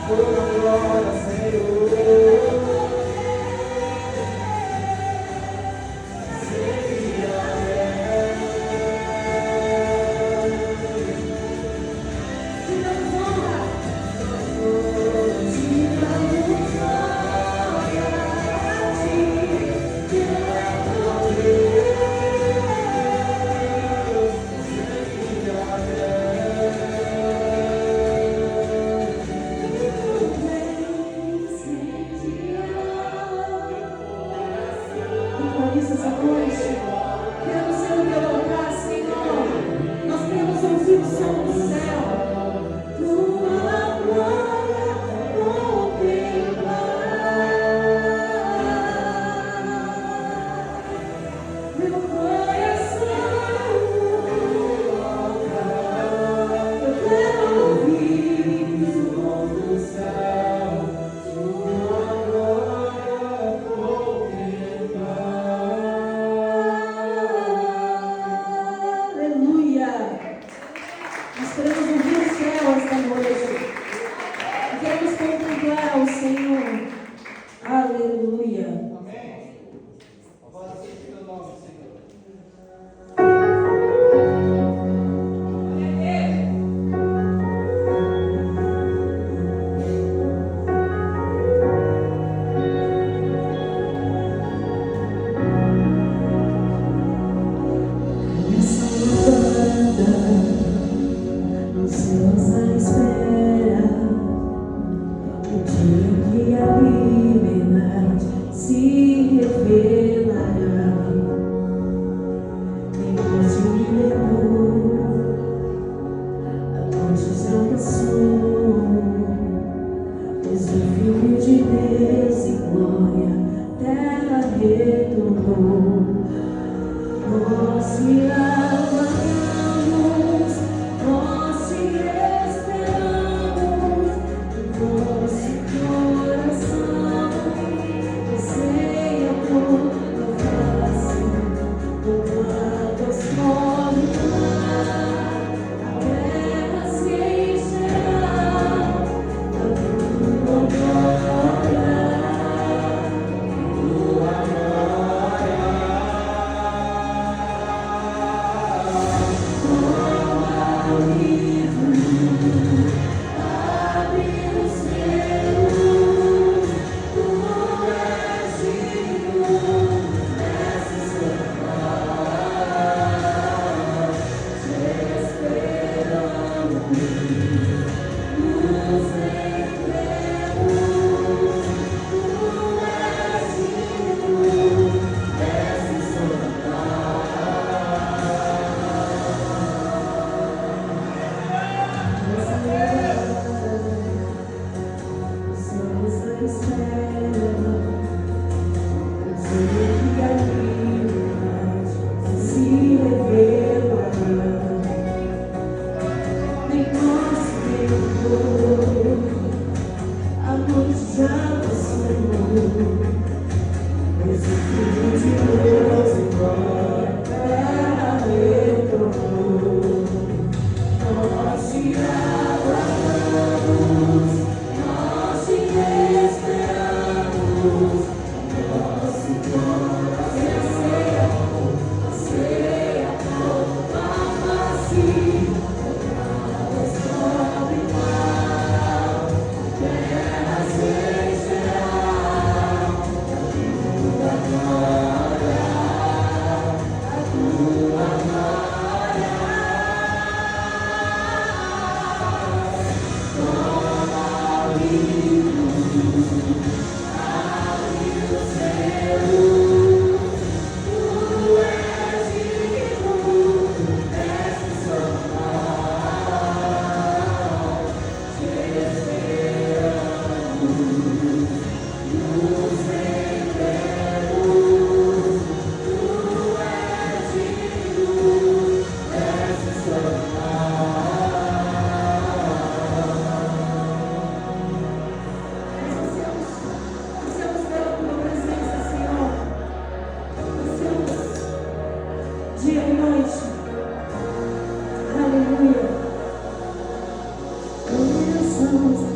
Começamos a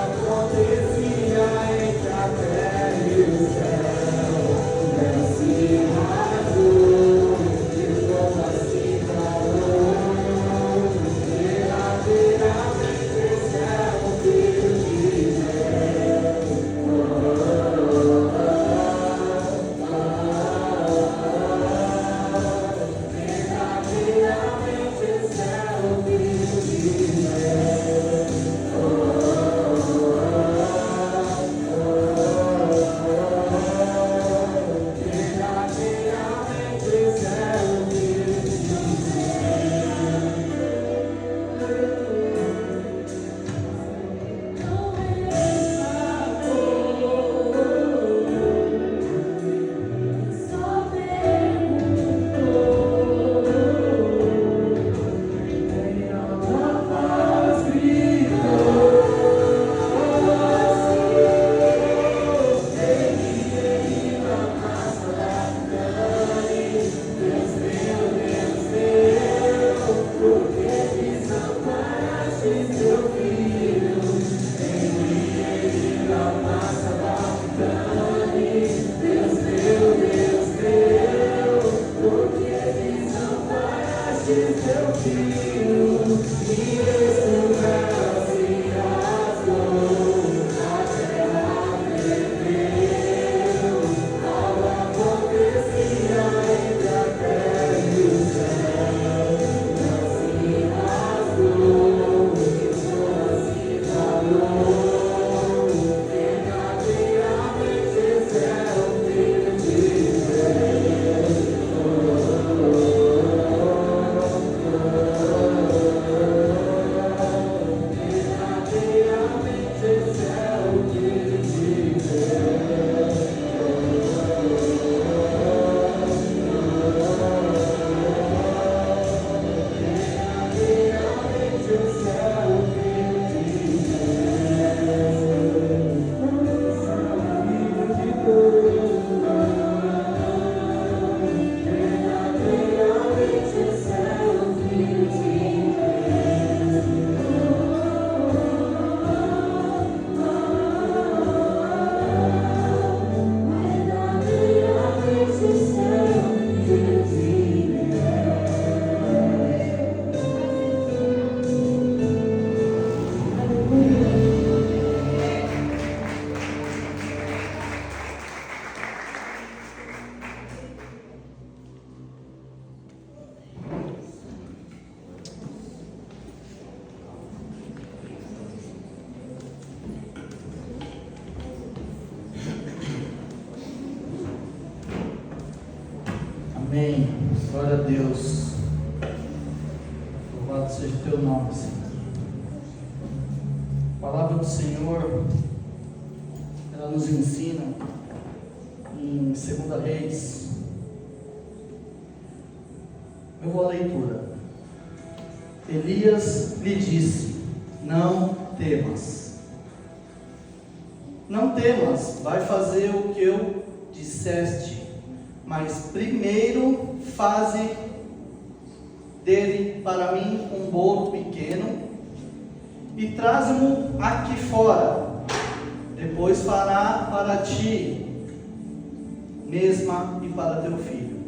Acontecia entre a terra Amém. Glória a Deus. Louvado seja o teu nome, Senhor. A palavra do Senhor, ela nos ensina em 2 Reis. Eu vou à leitura. Elias lhe disse: não temas. Não temas, vai fazer o que eu disseste, mas primeiro faze dele para mim um bolo pequeno e traze-mo aqui fora. Depois fará para ti mesma e para teu filho.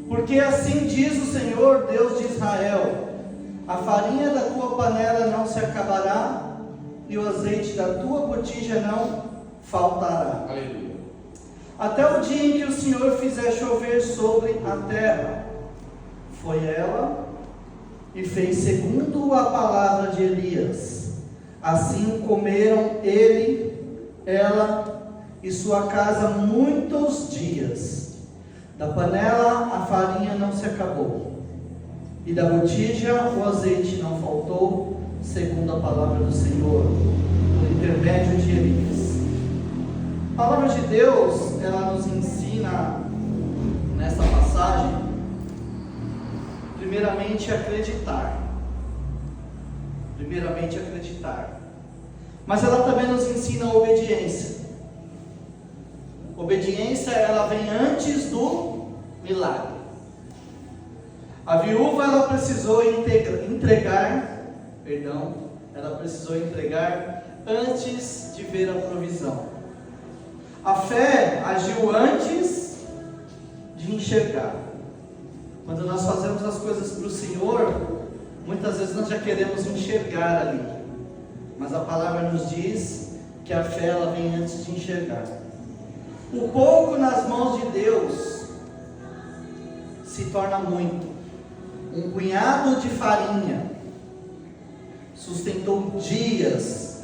Porque assim diz o Senhor, Deus de Israel: a farinha da tua panela não se acabará, e o azeite da tua botija não faltará. Aleluia. Até o dia em que o Senhor fizer chover sobre a terra. Foi ela e fez segundo a palavra de Elias. Assim comeram ele, ela e sua casa muitos dias. Da panela a farinha não se acabou, e da botija o azeite não faltou, segundo a palavra do Senhor, por intermédio de Elias. A palavra de Deus, ela nos ensina nesta passagem, primeiramente acreditar. Mas ela também nos ensina a obediência. Obediência, ela vem antes do milagre. A viúva, ela precisou entregar antes de ver a provisão. A fé agiu antes de enxergar. Quando nós fazemos as coisas para o Senhor, muitas vezes nós já queremos enxergar ali. Mas a palavra nos diz que a fé, ela vem antes de enxergar. O pouco nas mãos de Deus se torna muito. Um punhado de farinha sustentou dias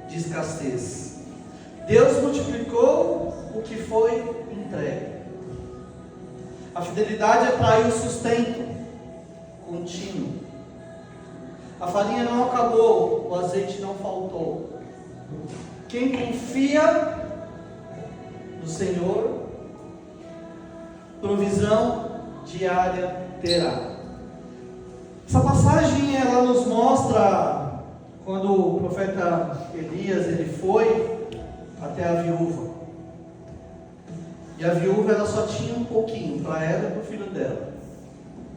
de escassez. Deus multiplicou o que foi entregue. A fidelidade atrai o sustento contínuo. A farinha não acabou, o azeite não faltou. Quem confia no Senhor, provisão diária terá. Essa passagem, ela nos mostra quando o profeta Elias, ele foi até a viúva. E a viúva, ela só tinha um pouquinho para ela e para o filho dela.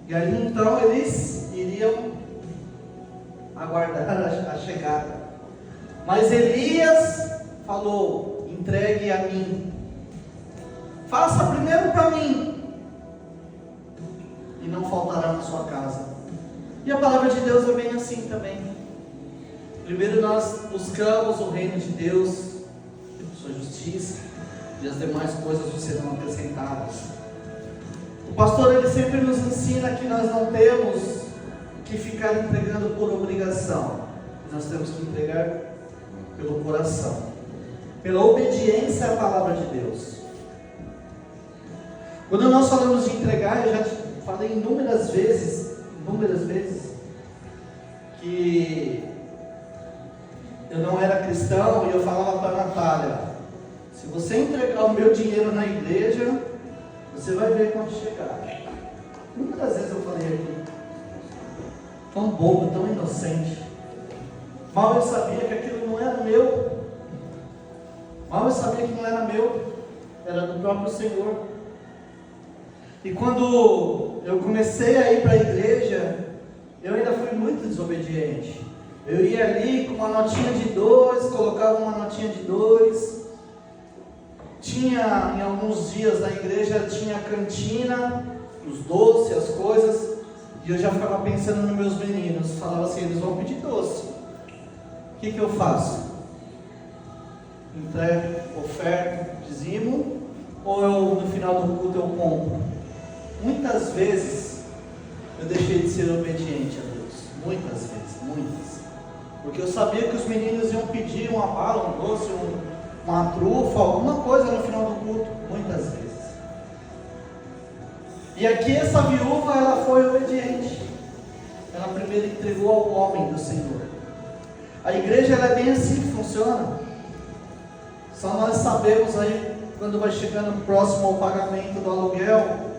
E ali então eles iriam aguardar a chegada. Mas Elias falou: entregue a mim. Faça primeiro para mim, e não faltará na sua casa. E a palavra de Deus é bem assim também. Primeiro nós buscamos o reino de Deus, sua justiça, e as demais coisas nos serão acrescentadas. O pastor, ele sempre nos ensina que nós não temos que ficar entregando por obrigação, nós temos que entregar pelo coração, pela obediência à palavra de Deus. Quando nós falamos de entregar, eu já falei inúmeras vezes, que eu não era cristão e eu falava para a Natália: se você entregar o meu dinheiro na igreja, você vai ver quando chegar. Muitas vezes eu falei aqui, tão bobo, tão inocente. Mal eu sabia que aquilo não era meu. Mal eu sabia que não era meu, era do próprio Senhor. E quando eu comecei a ir para a igreja, eu ainda fui muito desobediente. Eu ia ali com uma notinha de 2, colocava uma notinha de 2. Tinha, em alguns dias na igreja, tinha cantina, os doces, as coisas. E eu já ficava pensando nos meus meninos. Falava assim, eles vão pedir doce. O que eu faço? Entrego, oferta, dizimo? Ou eu, no final do culto, eu compro? Muitas vezes eu deixei de ser obediente a Deus. Muitas vezes, muitas. Porque eu sabia que os meninos iam pedir uma bala, um doce, uma trufa, alguma coisa no final do culto. Muitas vezes. E aqui essa viúva, ela foi obediente. Ela primeiro entregou ao homem do Senhor. A igreja, ela é bem assim que funciona. Só nós sabemos aí, quando vai chegando próximo ao pagamento do aluguel,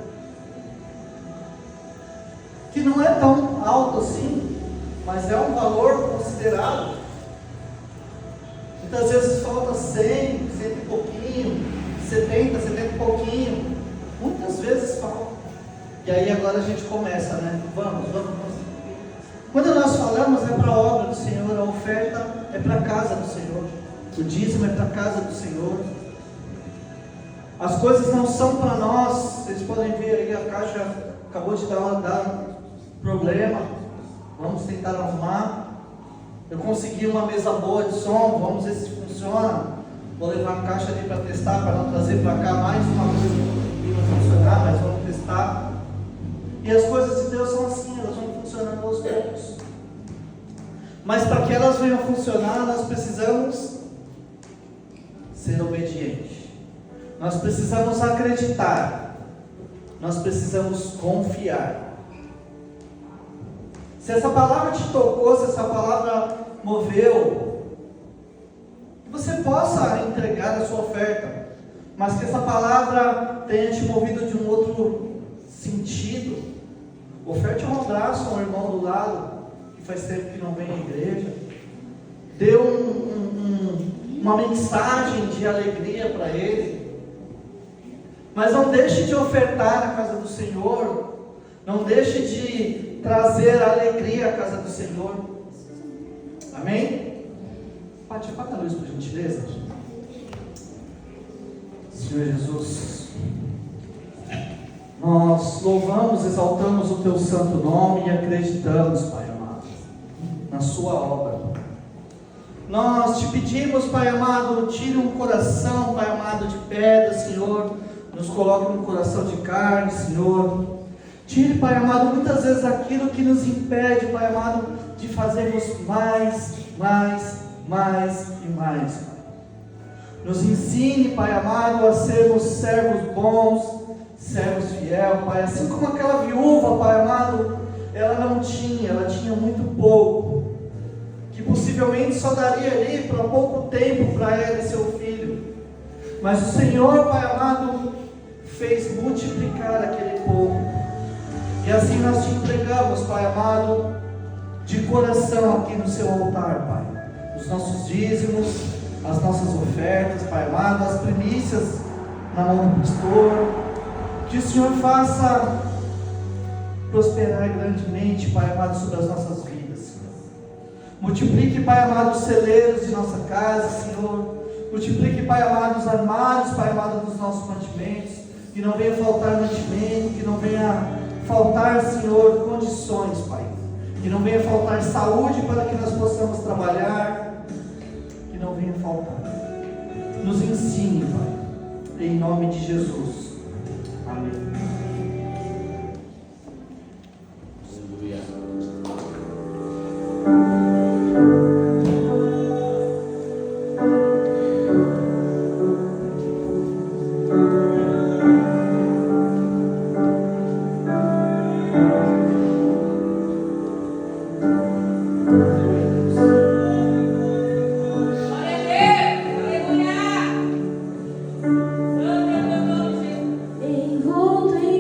que não é tão alto assim, mas é um valor considerável. Muitas vezes falta 100, 100 e pouquinho, 70 e pouquinho. Muitas vezes falta. E aí agora a gente começa, né? Vamos. Quando nós falamos, é para a obra do Senhor, a oferta é para a casa do Senhor, o dízimo é para a casa do Senhor. As coisas não são para nós. Vocês podem ver aí, a caixa acabou de dar um problema, vamos tentar arrumar. Eu consegui uma mesa boa de som, vamos ver se funciona. Vou levar a caixa ali para testar, para não trazer para cá mais uma coisa que não funcionar, mas vamos testar. E as coisas de Deus são assim, elas vão funcionando aos poucos. Mas para que elas venham funcionar, nós precisamos ser obedientes. Nós precisamos acreditar. Nós precisamos confiar. Se essa palavra te tocou, se essa palavra moveu, que você possa entregar a sua oferta, mas que essa palavra tenha te movido de um outro sentido. Oferte um abraço a um irmão do lado, que faz tempo que não vem à igreja. Dê uma mensagem de alegria para ele. Mas não deixe de ofertar na casa do Senhor. Não deixe de trazer alegria à casa do Senhor. Amém? Pati, apaga a luz por gentileza. Senhor Jesus, nós louvamos, exaltamos o Teu santo nome e acreditamos, Pai amado, na Sua obra. Nós te pedimos, Pai amado, tire um coração, Pai amado, de pedra, Senhor, nos coloque um coração de carne, Senhor. Tire, Pai amado, muitas vezes aquilo que nos impede, Pai amado, de fazermos mais e mais. Pai. Nos ensine, Pai amado, a sermos servos bons, servos fiéis, Pai. Assim como aquela viúva, Pai amado, ela tinha muito pouco, que possivelmente só daria ali por pouco tempo para ela e seu filho. Mas o Senhor, Pai amado, fez multiplicar aquele pouco. E assim nós te entregamos, Pai amado, de coração aqui no seu altar, Pai. Os nossos dízimos, as nossas ofertas, Pai amado, as primícias na mão do pastor. Que o Senhor faça prosperar grandemente, Pai amado, sobre as nossas vidas, Senhor. Multiplique, Pai amado, os celeiros de nossa casa, Senhor. Multiplique, Pai amado, os armários, Pai amado, dos nossos mantimentos. Que não venha faltar mantimento, que não venha faltar, Senhor, condições, Pai. Que não venha faltar saúde para que nós possamos trabalhar. Que não venha faltar. Nos ensine, Pai. Em nome de Jesus. Amém. Envolto em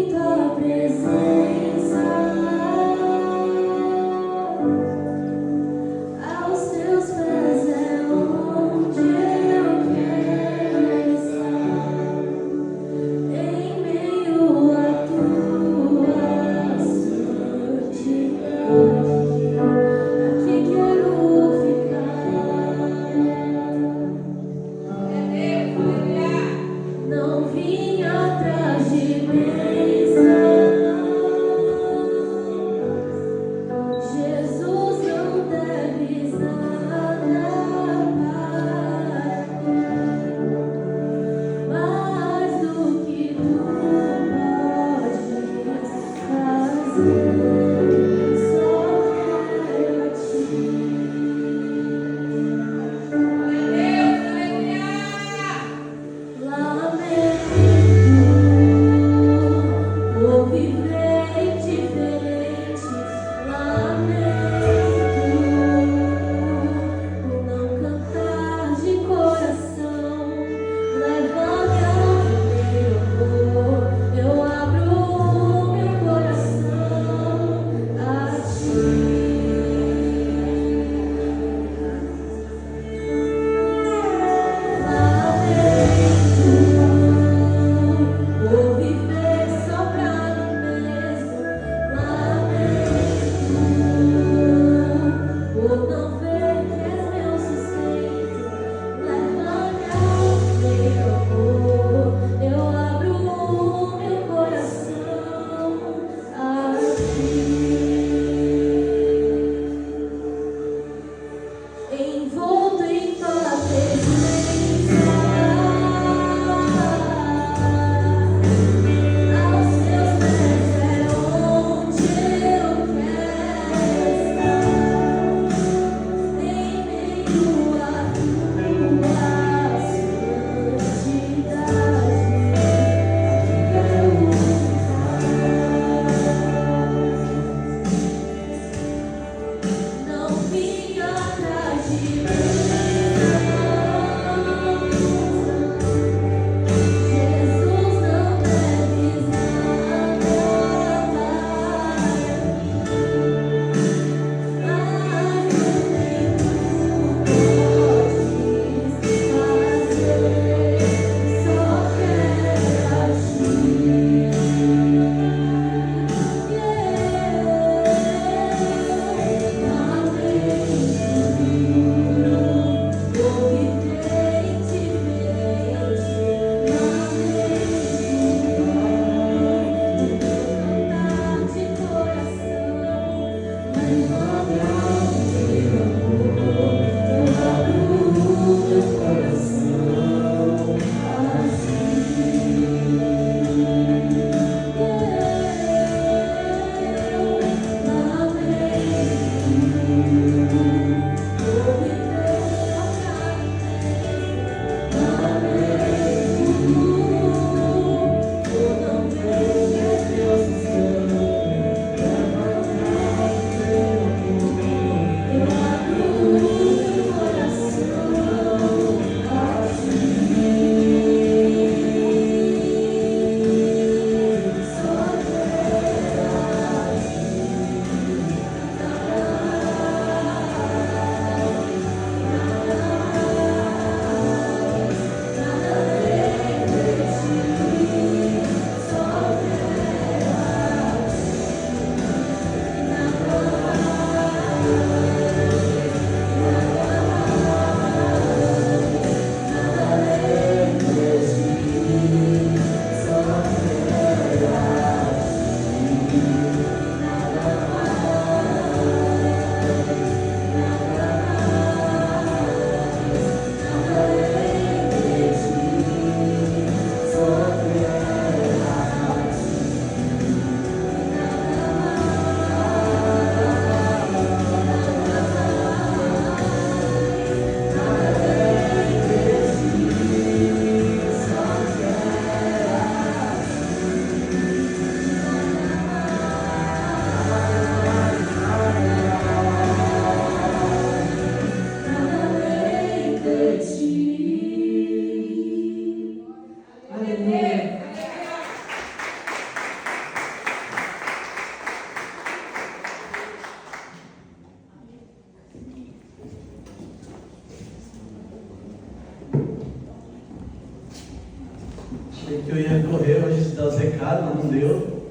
Achei que eu ia correr hoje dar os recados, mas não deu.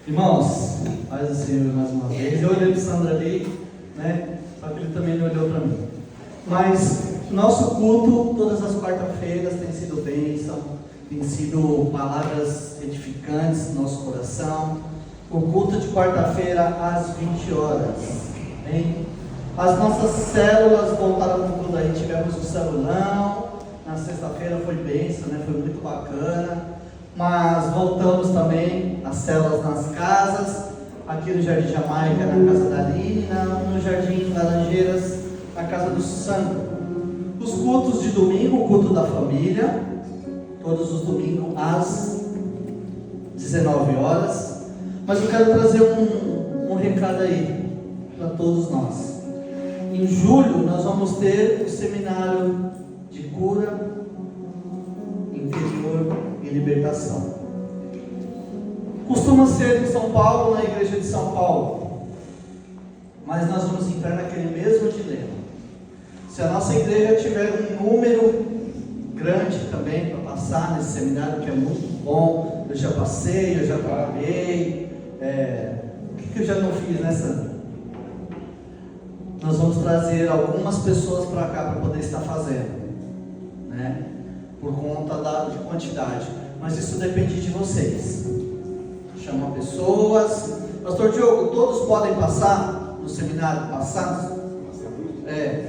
Irmãos, faz o Senhor mais uma vez. Eu olhei para o Sandro ali, né? Só que ele também não olhou para mim. Mas nosso culto, todas as quarta-feiras, tem sido bênção, tem sido palavras edificantes no nosso coração. O culto de quarta-feira às 20 horas. Hein? As nossas células voltaram com tudo aí. Tivemos o celulão. Na sexta-feira foi bênção, né? Foi muito bacana. Mas voltamos também às células nas casas. Aqui no Jardim Jamaica, na casa da Aline, no Jardim Laranjeiras, na casa do Sandro. Os cultos de domingo, o culto da família, todos os domingos às 19 horas. Mas eu quero trazer um recado aí para todos nós. Em julho nós vamos ter o seminário de cura interior e libertação. Costuma ser em São Paulo, na igreja de São Paulo, mas nós vamos entrar naquele mesmo dilema. Se a nossa igreja tiver um número grande também para passar nesse seminário, que é muito bom, eu já passei, eu já trabalhei, o que eu já não fiz nessa? Nós vamos trazer algumas pessoas para cá para poder estar fazendo, né? Por conta de quantidade, mas isso depende de vocês. Chama pessoas. Pastor Diogo, todos podem passar no seminário?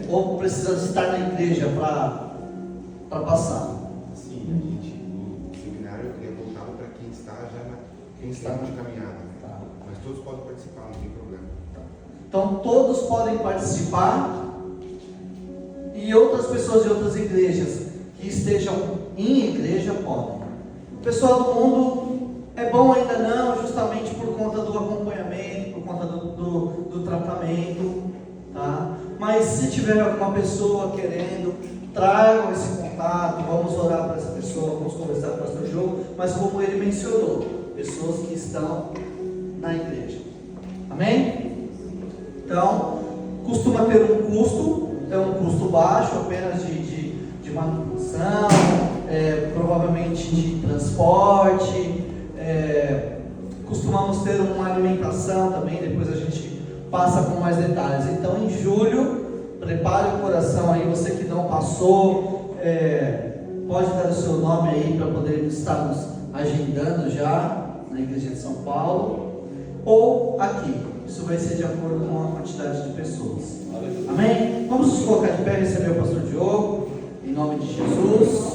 Ou precisa estar na igreja para passar? Sim, o seminário é voltado para quem está de caminhada, tá. Mas todos podem participar, não tem problema. Tá. Então todos podem participar, e outras pessoas de outras igrejas que estejam em igreja podem. O pessoal do mundo é bom ainda não, justamente por conta do acompanhamento, por conta do tratamento, tá? Mas se tiver alguma pessoa querendo, tragam esse contato, vamos orar para essa pessoa, vamos conversar com o pastor Diogo, mas como ele mencionou, pessoas que estão na igreja. Amém? Então, costuma ter um custo, é um custo baixo, apenas de manutenção, provavelmente de transporte, costumamos ter uma alimentação também, depois a gente passa com mais detalhes. Então em julho, prepare o coração aí, você que não passou, pode dar o seu nome aí para poder estarmos agendando já na igreja de São Paulo, ou aqui, isso vai ser de acordo com a quantidade de pessoas. Amém? Vamos nos colocar de pé e receber o pastor Diogo, em nome de Jesus.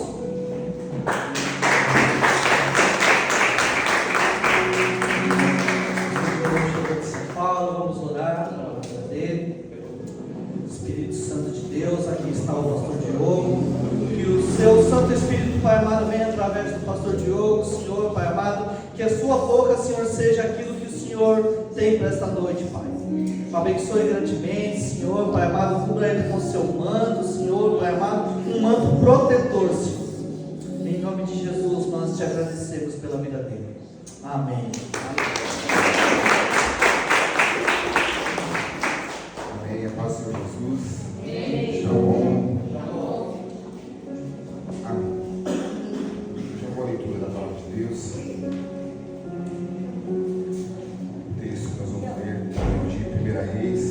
Vamos orar para a vida dele. Espírito Santo de Deus, aqui está o pastor Diogo. Que o seu Santo Espírito, Pai amado, venha através do pastor Diogo, Senhor, Pai amado. Que a sua boca, Senhor, seja aquilo que o Senhor tem para esta noite, Pai. Abençoe grandemente, Senhor, Pai amado. Cubra ele com o seu manto, Senhor, Pai amado. Um manto protetor, Senhor. Em nome de Jesus, nós te agradecemos pela vida dele. Amém. Amém. A paz do Senhor Jesus. Amém. Shalom. Amém. Já vou a leitura da palavra de Deus. O texto que nós vamos ler de 1 Reis.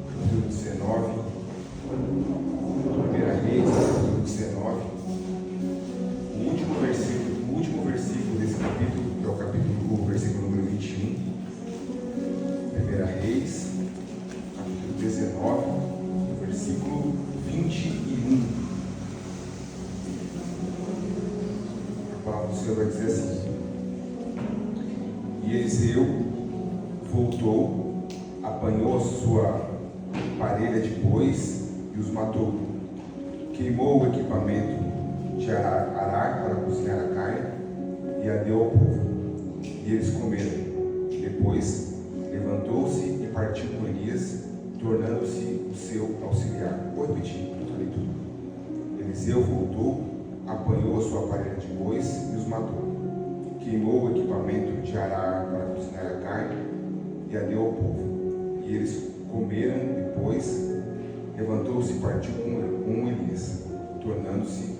Capítulo 19. 1 Reis, capítulo 19. O último versículo desse capítulo, que é o versículo número 21. 1 Reis, capítulo 19, versículo 21. A palavra do Senhor vai dizer assim: E Eliseu voltou, apanhou a sua parelha de bois e os matou. Queimou o equipamento de arar para cozinhar a carne e a deu ao povo. E eles comeram. Depois levantou-se e partiu com Elias, tornando-se o seu auxiliar. Vou repetir a leitura. Eliseu voltou, apanhou a sua parelha de bois e os matou. Queimou o equipamento de arar para cozinhar a carne e a deu ao ao povo. E eles comeram depois, levantou-se e partiu com Elias, tornando-se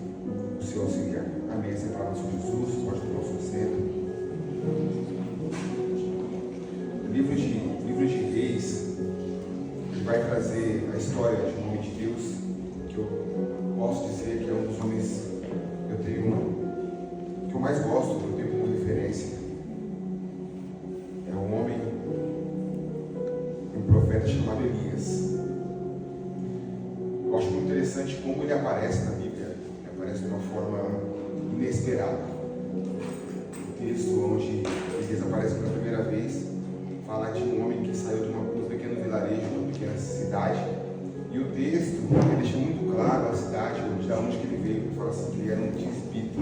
o seu auxiliar. Amém. Essa é a palavra de Jesus. Pode tomar o seu assento. O livro de Reis, ele vai trazer a história de um homem de Deus que eu posso dizer que é um dos homens que eu mais gosto, que eu tenho como referência. É um homem, um profeta chamado Elias. Eu acho muito interessante como ele aparece na Bíblia. Ele aparece de uma forma inesperada. O texto onde Elias aparece pela primeira vez fala de um homem que saiu de um pequeno vilarejo, uma pequena cidade. E o texto ele deixa muito claro a cidade, de onde que ele veio. Ele fala assim que ele era um tisbita.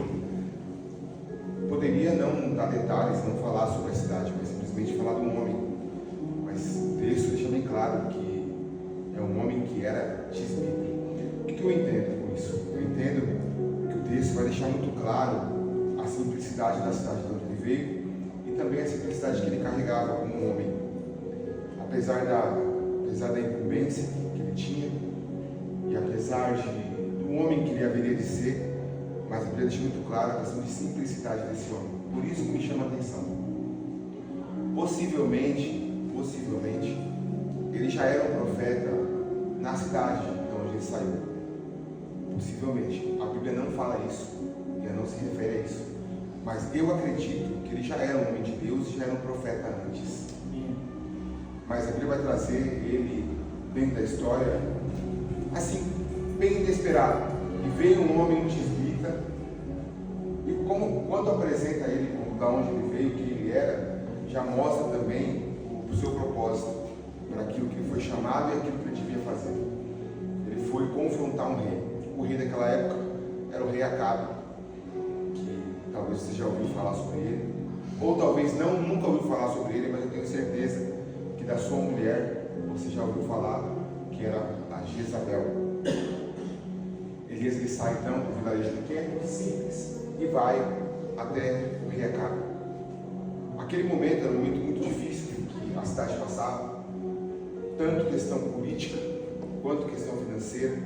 Poderia não dar detalhes, não falar sobre a cidade, mas simplesmente falar de um homem. Mas o texto deixa bem claro que é um homem que era tisbita. O que eu entendo com isso? Eu entendo que o texto vai deixar muito claro a simplicidade da cidade de onde ele veio e também a simplicidade que ele carregava como homem. Apesar da incumbência que ele tinha e apesar do homem que ele haveria de ser, mas eu queria deixar muito claro a questão de simplicidade desse homem. Por isso que me chama a atenção. Possivelmente, ele já era um profeta na cidade de onde ele saiu. Possivelmente. A Bíblia não fala isso, ela não se refere a isso. Mas eu acredito que ele já era um homem de Deus e já era um profeta antes. Mas a Bíblia vai trazer ele dentro da história, assim, bem inesperado. E veio um homem, um tisbita, e quando apresenta ele da onde ele veio, quem ele era, já mostra também o seu propósito, para aquilo que ele foi chamado e aquilo que ele devia fazer. Ele foi confrontar um rei. O rei daquela época era o rei Acabe, que talvez você já ouviu falar sobre ele, ou talvez nunca ouviu falar sobre ele, mas eu tenho certeza que da sua mulher você já ouviu falar, que era a Jezabel. Elias ele sai então do vilarejo pequeno, simples, e vai até o rei Acabe. Aquele momento era um momento muito difícil que a cidade passava, tanto questão política quanto questão financeira.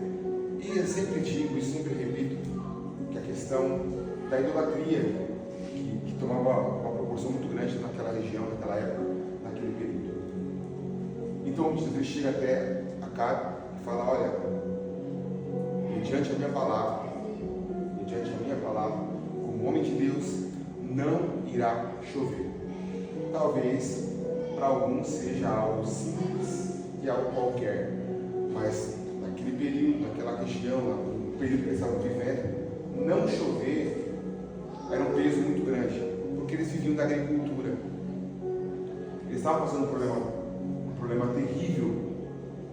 E eu sempre digo e sempre repito que a questão da idolatria que tomava uma proporção muito grande naquela região, naquela época, naquele período. Então Jesus chega até Acabe e fala: olha, mediante a minha palavra, como homem de Deus, não irá chover. Talvez para alguns seja algo simples e algo qualquer, mas naquele período, naquela região, no período que eles estavam vivendo, não chover era um peso muito grande, porque eles viviam da agricultura. Eles estavam passando um problema terrível,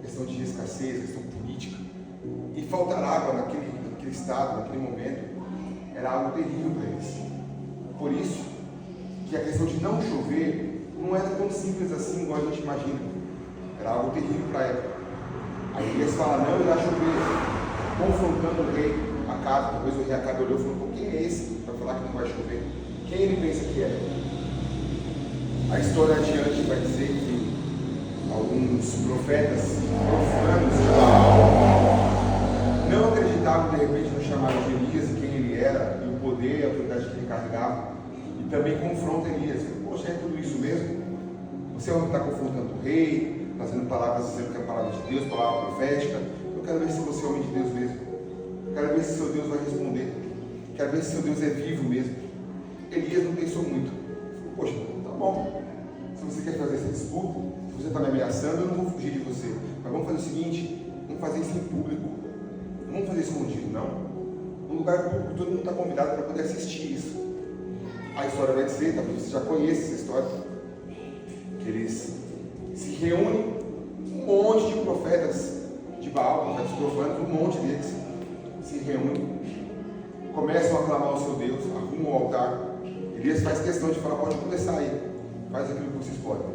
questão de escassez, questão política, e faltar água naquele estado, naquele momento, era algo terrível para eles. Por isso que a questão de não chover não era tão simples assim igual a gente imagina. Era algo terrível para a época. Aí Elias fala: não irá chover, confrontando o rei Acabe. Talvez o rei Acabe olhou e falou: quem é esse para falar que não vai chover? Quem ele pensa que é? A história adiante vai dizer que alguns profetas profanos de Baal não acreditavam de repente no chamado de Elias e quem ele era, e o poder e a autoridade que ele carregava, e também confronta Elias. Poxa, é tudo isso mesmo? Você é o que está confrontando o rei, fazendo palavras dizendo que é a palavra de Deus, palavra profética. Eu quero ver se você é homem de Deus mesmo. Eu quero ver se seu Deus vai responder. Eu quero ver se seu Deus é vivo mesmo. Elias não pensou muito. Poxa, tá bom. Se você quer fazer essa disputa, se você está me ameaçando, eu não vou fugir de você. Mas vamos fazer o seguinte: vamos fazer isso em público. Não vamos fazer escondido, não. No lugar público, todo mundo está convidado para poder assistir isso. A história vai dizer, talvez você já conheça essa história, que eles se reúnem, um monte de profetas de Baal, profetas profanos, um monte deles se reúnem, começam a clamar ao seu Deus, arrumam o altar. Elias faz questão de falar: pode começar aí, faz aquilo que vocês podem.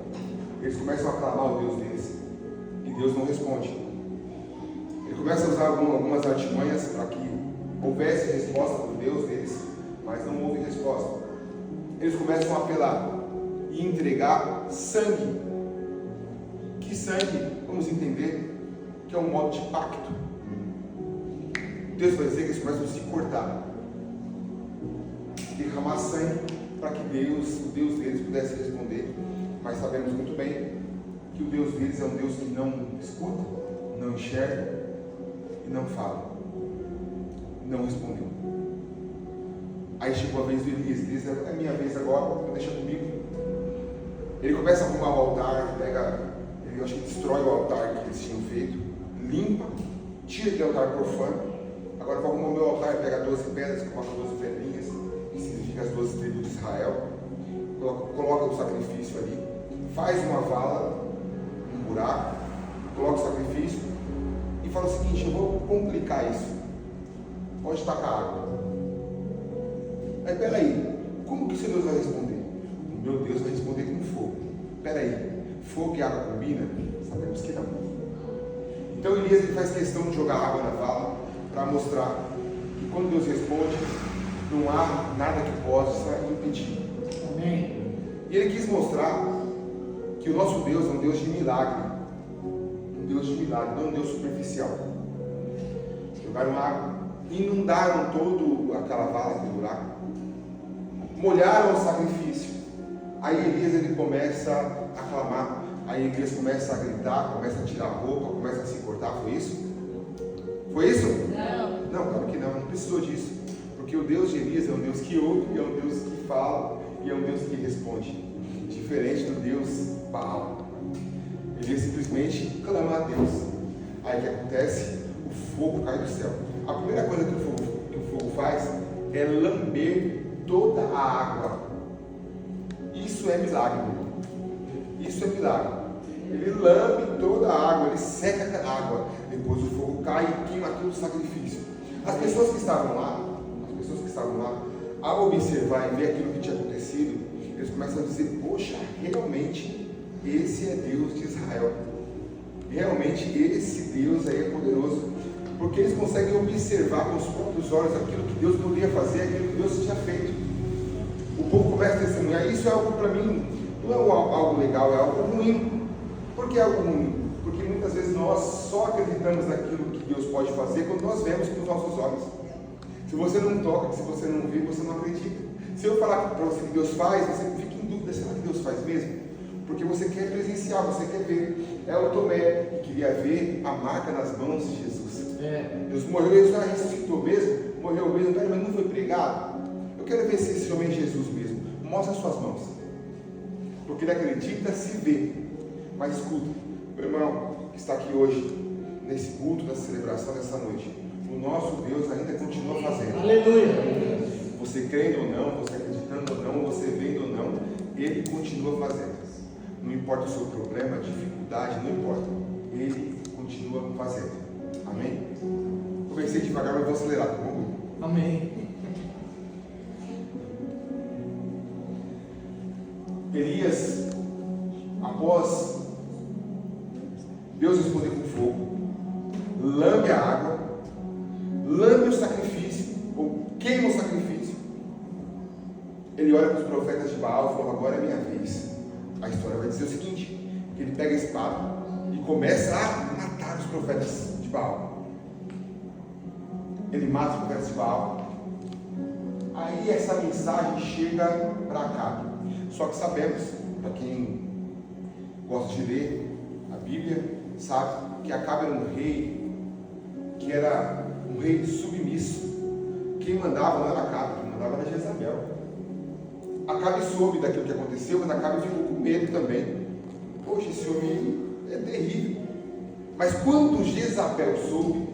Eles começam a clamar ao Deus deles, e Deus não responde. Ele começa a usar algumas artimanhas para que houvesse resposta do Deus deles, mas não houve resposta. Eles começam a apelar e entregar sangue que sangue, vamos entender, que é um modo de pacto. Deus vai dizer que eles começam a se cortar, derramar sangue, para que o Deus deles pudesse responder. Mas sabemos muito bem que o Deus deles é um Deus que não escuta, não enxerga e não fala. Não respondeu. Aí chegou a vez do Elias. Diz: é a minha vez agora, deixa comigo. Ele começa a arrumar o altar, ele acho que destrói o altar que eles tinham feito, limpa, tira aquele altar profano. Agora vai arrumar o meu altar, pega 12 pedras, coloca 12 pedrinhas, que significa as 12 tribos de Israel, coloca o sacrifício ali, faz uma vala, um buraco, coloca o sacrifício e fala o seguinte: eu vou complicar isso. Pode tacar água. Aí peraí, como que o seu Deus vai responder? O meu Deus vai responder com fogo. Peraí, fogo e água combina? Sabemos que não. Então Elias ele faz questão de jogar água na vala para mostrar que quando Deus responde, não há nada que possa impedir. Amém. E ele quis mostrar que o nosso Deus é um Deus de milagre. Um Deus de milagre, não um Deus superficial. Jogaram água, inundaram toda aquela vala, aquele buraco, molharam o sacrifício. Aí Elias ele começa a clamar, aí Elias começa a gritar, começa a tirar a roupa, começa a se cortar. Foi isso? Foi isso? Não, claro que não precisou disso. Porque o Deus de Elias é um Deus que ouve, é um Deus que fala e é um Deus que responde. Diferente do Deus Baal. Elias simplesmente clama a Deus. Aí o que acontece? O fogo cai do céu. A primeira coisa que o fogo faz é lamber toda a água. Isso é milagre. Isso é milagre. Ele lambe toda a água, ele seca a água. Depois o fogo cai e queima todo o sacrifício. As pessoas que estavam lá, ao observar e ver aquilo que tinha acontecido, eles começam a dizer: poxa, realmente esse é Deus de Israel. Realmente esse Deus aí é poderoso. Porque eles conseguem observar com os próprios olhos aquilo que Deus poderia fazer, aquilo que Deus tinha feito. O povo começa a testemunhar. Isso é algo para mim, não é algo legal, é algo ruim. Por que é algo ruim? Porque muitas vezes nós só acreditamos naquilo que Deus pode fazer quando nós vemos com os nossos olhos. Se você não toca, se você não vê, você não acredita. Se eu falar para você que Deus faz, você fica em dúvida: será que Deus faz mesmo? Porque você quer presenciar, você quer ver. É o Tomé que queria ver a marca nas mãos de Jesus. Deus morreu, ele já ressuscitou mesmo, morreu mesmo, mas não foi pregado. Eu quero ver se esse homem é Jesus mesmo. Mostra as suas mãos. Porque ele acredita se vê. Mas escuta, meu irmão que está aqui hoje, nesse culto, nessa celebração, nessa noite, o nosso Deus ainda continua fazendo. Aleluia. Você crendo ou não, você acreditando ou não, você vendo ou não, Ele continua fazendo. Não importa o seu problema, dificuldade, não importa. Ele continua fazendo. Amém? Comecei devagar, mas vou acelerar, tá bom? Amém. Elias, após Deus responder com fogo, lambe a água, lambe o sacrifício, ou queima o sacrifício. Ele olha para os profetas de Baal e fala: agora é minha vez. A história vai dizer o seguinte: que ele pega a espada e começa a matar os profetas de Baal. Ele mata os profetas de Baal. Aí essa mensagem chega para Acabe. Só que sabemos, para quem gosta de ler a Bíblia, sabe que Acabe era um rei que era um rei submisso. Quem mandava não era Acabe, quem mandava era Jezabel. Acabe soube daquilo que aconteceu, mas Acabe ficou com medo também. Poxa, esse homem é terrível. Mas quando Jezabel soube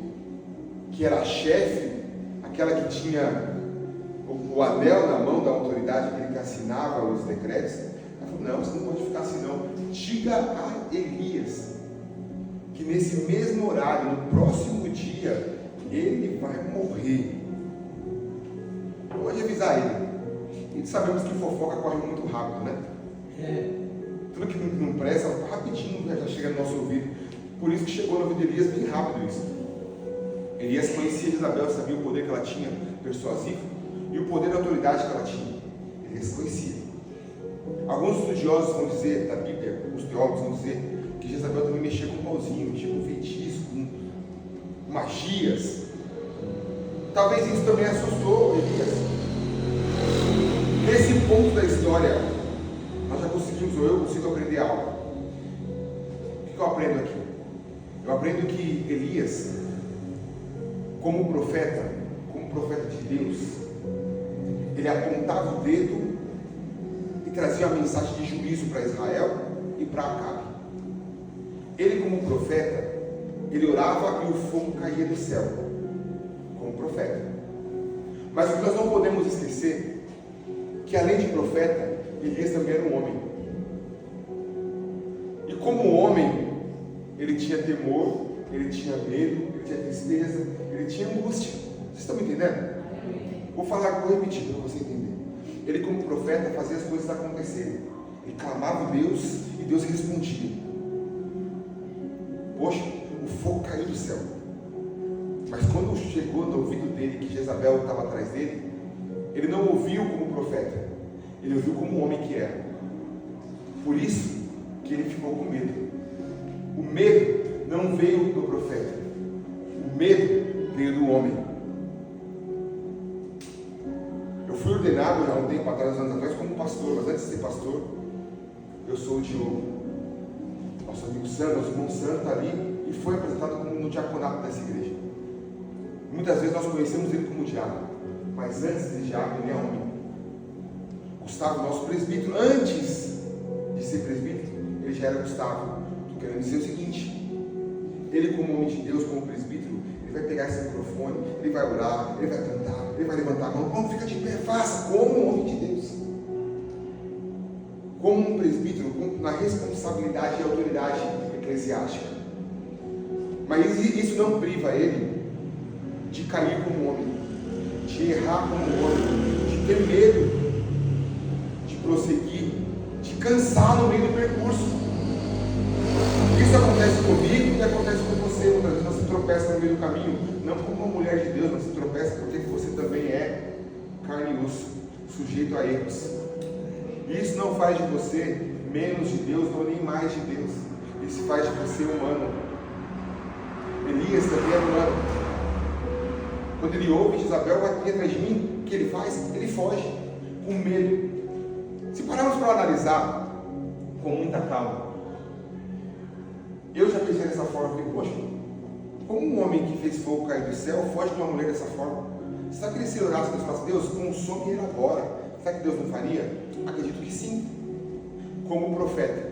que era a chefe, aquela que tinha o anel na mão da autoridade, aquele que assinava os decretos, ela falou: não, você não pode ficar assim não. Diga a Elias que nesse mesmo horário, no próximo dia, ele vai morrer. Pode avisar ele. E sabemos que fofoca corre muito rápido, né? Tudo que não presta, rapidinho já chega no nosso ouvido. Por isso que chegou na vida de Elias bem rápido isso. Elias conhecia Jezabel, sabia o poder que ela tinha persuasivo e o poder da autoridade que ela tinha. Elias conhecia. Alguns estudiosos vão dizer, da Bíblia, os teólogos vão dizer que Jezabel também mexia com pauzinho, mexia com feitiço, com magias. Talvez isso também assustou Elias. Nesse ponto da história, nós já conseguimos, ou eu consigo aprender algo. O que eu aprendo aqui? Eu aprendo que Elias, como profeta de Deus, ele apontava o dedo e trazia uma mensagem de juízo para Israel e para Acabe. Ele, como profeta, ele orava e o fogo caía do céu, como profeta. Mas o que nós não podemos esquecer, que além de profeta, Elias também era um homem. E como homem, ele tinha temor, ele tinha medo, ele tinha tristeza, ele tinha angústia. Vocês estão me entendendo? Vou repetir para você entender. Ele, como profeta, fazia as coisas acontecerem. Ele clamava a Deus e Deus respondia. Poxa, o fogo caiu do céu. Mas quando chegou no ouvido dele que Jezabel estava atrás dele, ele não ouviu como profeta, ele ouviu como homem que era. Por isso que ele ficou com medo. O medo não veio do profeta, o medo veio do homem. Eu fui ordenado já há um tempo atrás, anos atrás, como pastor, mas antes de ser pastor, eu sou o Diogo. Nosso amigo Sandro, nosso irmão Sandro está ali e foi apresentado como no diaconato dessa igreja. Muitas vezes nós conhecemos ele como diácono, mas antes de diácono ele é homem. Gustavo, nosso presbítero, antes de ser presbítero, ele já era Gustavo. Estou querendo dizer o seguinte: ele, como homem de Deus, como presbítero, ele vai pegar esse microfone, ele vai orar, ele vai cantar, ele vai levantar a mão. Vamos, fica de pé, faça como um homem de Deus. Como um presbítero, na responsabilidade e autoridade eclesiástica. Mas isso não priva ele de cair como homem, de errar como homem, de ter medo, de prosseguir, de cansar no meio do percurso. Isso acontece comigo e acontece com você. Muitas vezes você tropeça no meio do caminho, não como uma mulher de Deus, mas você tropeça porque você também é carne e osso, sujeito a erros. Isso não faz de você menos de Deus ou nem mais de Deus. Isso faz de você humano. Elias também é humano. Quando ele ouve Jezabel vai vir atrás de mim, o que ele faz? Ele foge, com medo. Se pararmos para analisar com muita calma, eu já pensei dessa forma, falei, poxa, como um homem que fez fogo cair do céu foge de uma mulher dessa forma? Será que ele se orasse e falasse, Deus, consome ele agora? Será que Deus não faria? Acredito que sim, como profeta,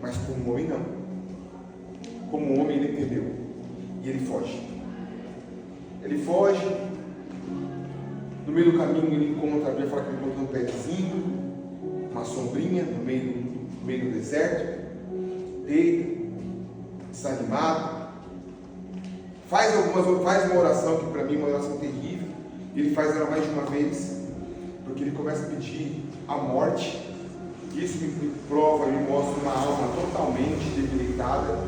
mas como homem não. Como homem ele entendeu e ele foge. No meio do caminho ele encontra, a Bíblia fala que ele encontra um pezinho, uma sombrinha no meio do deserto, deita, desanimado, faz uma oração que para mim é uma oração terrível. Ele faz ela mais de uma vez, porque ele começa a pedir a morte. Isso me prova, me mostra uma alma totalmente debilitada,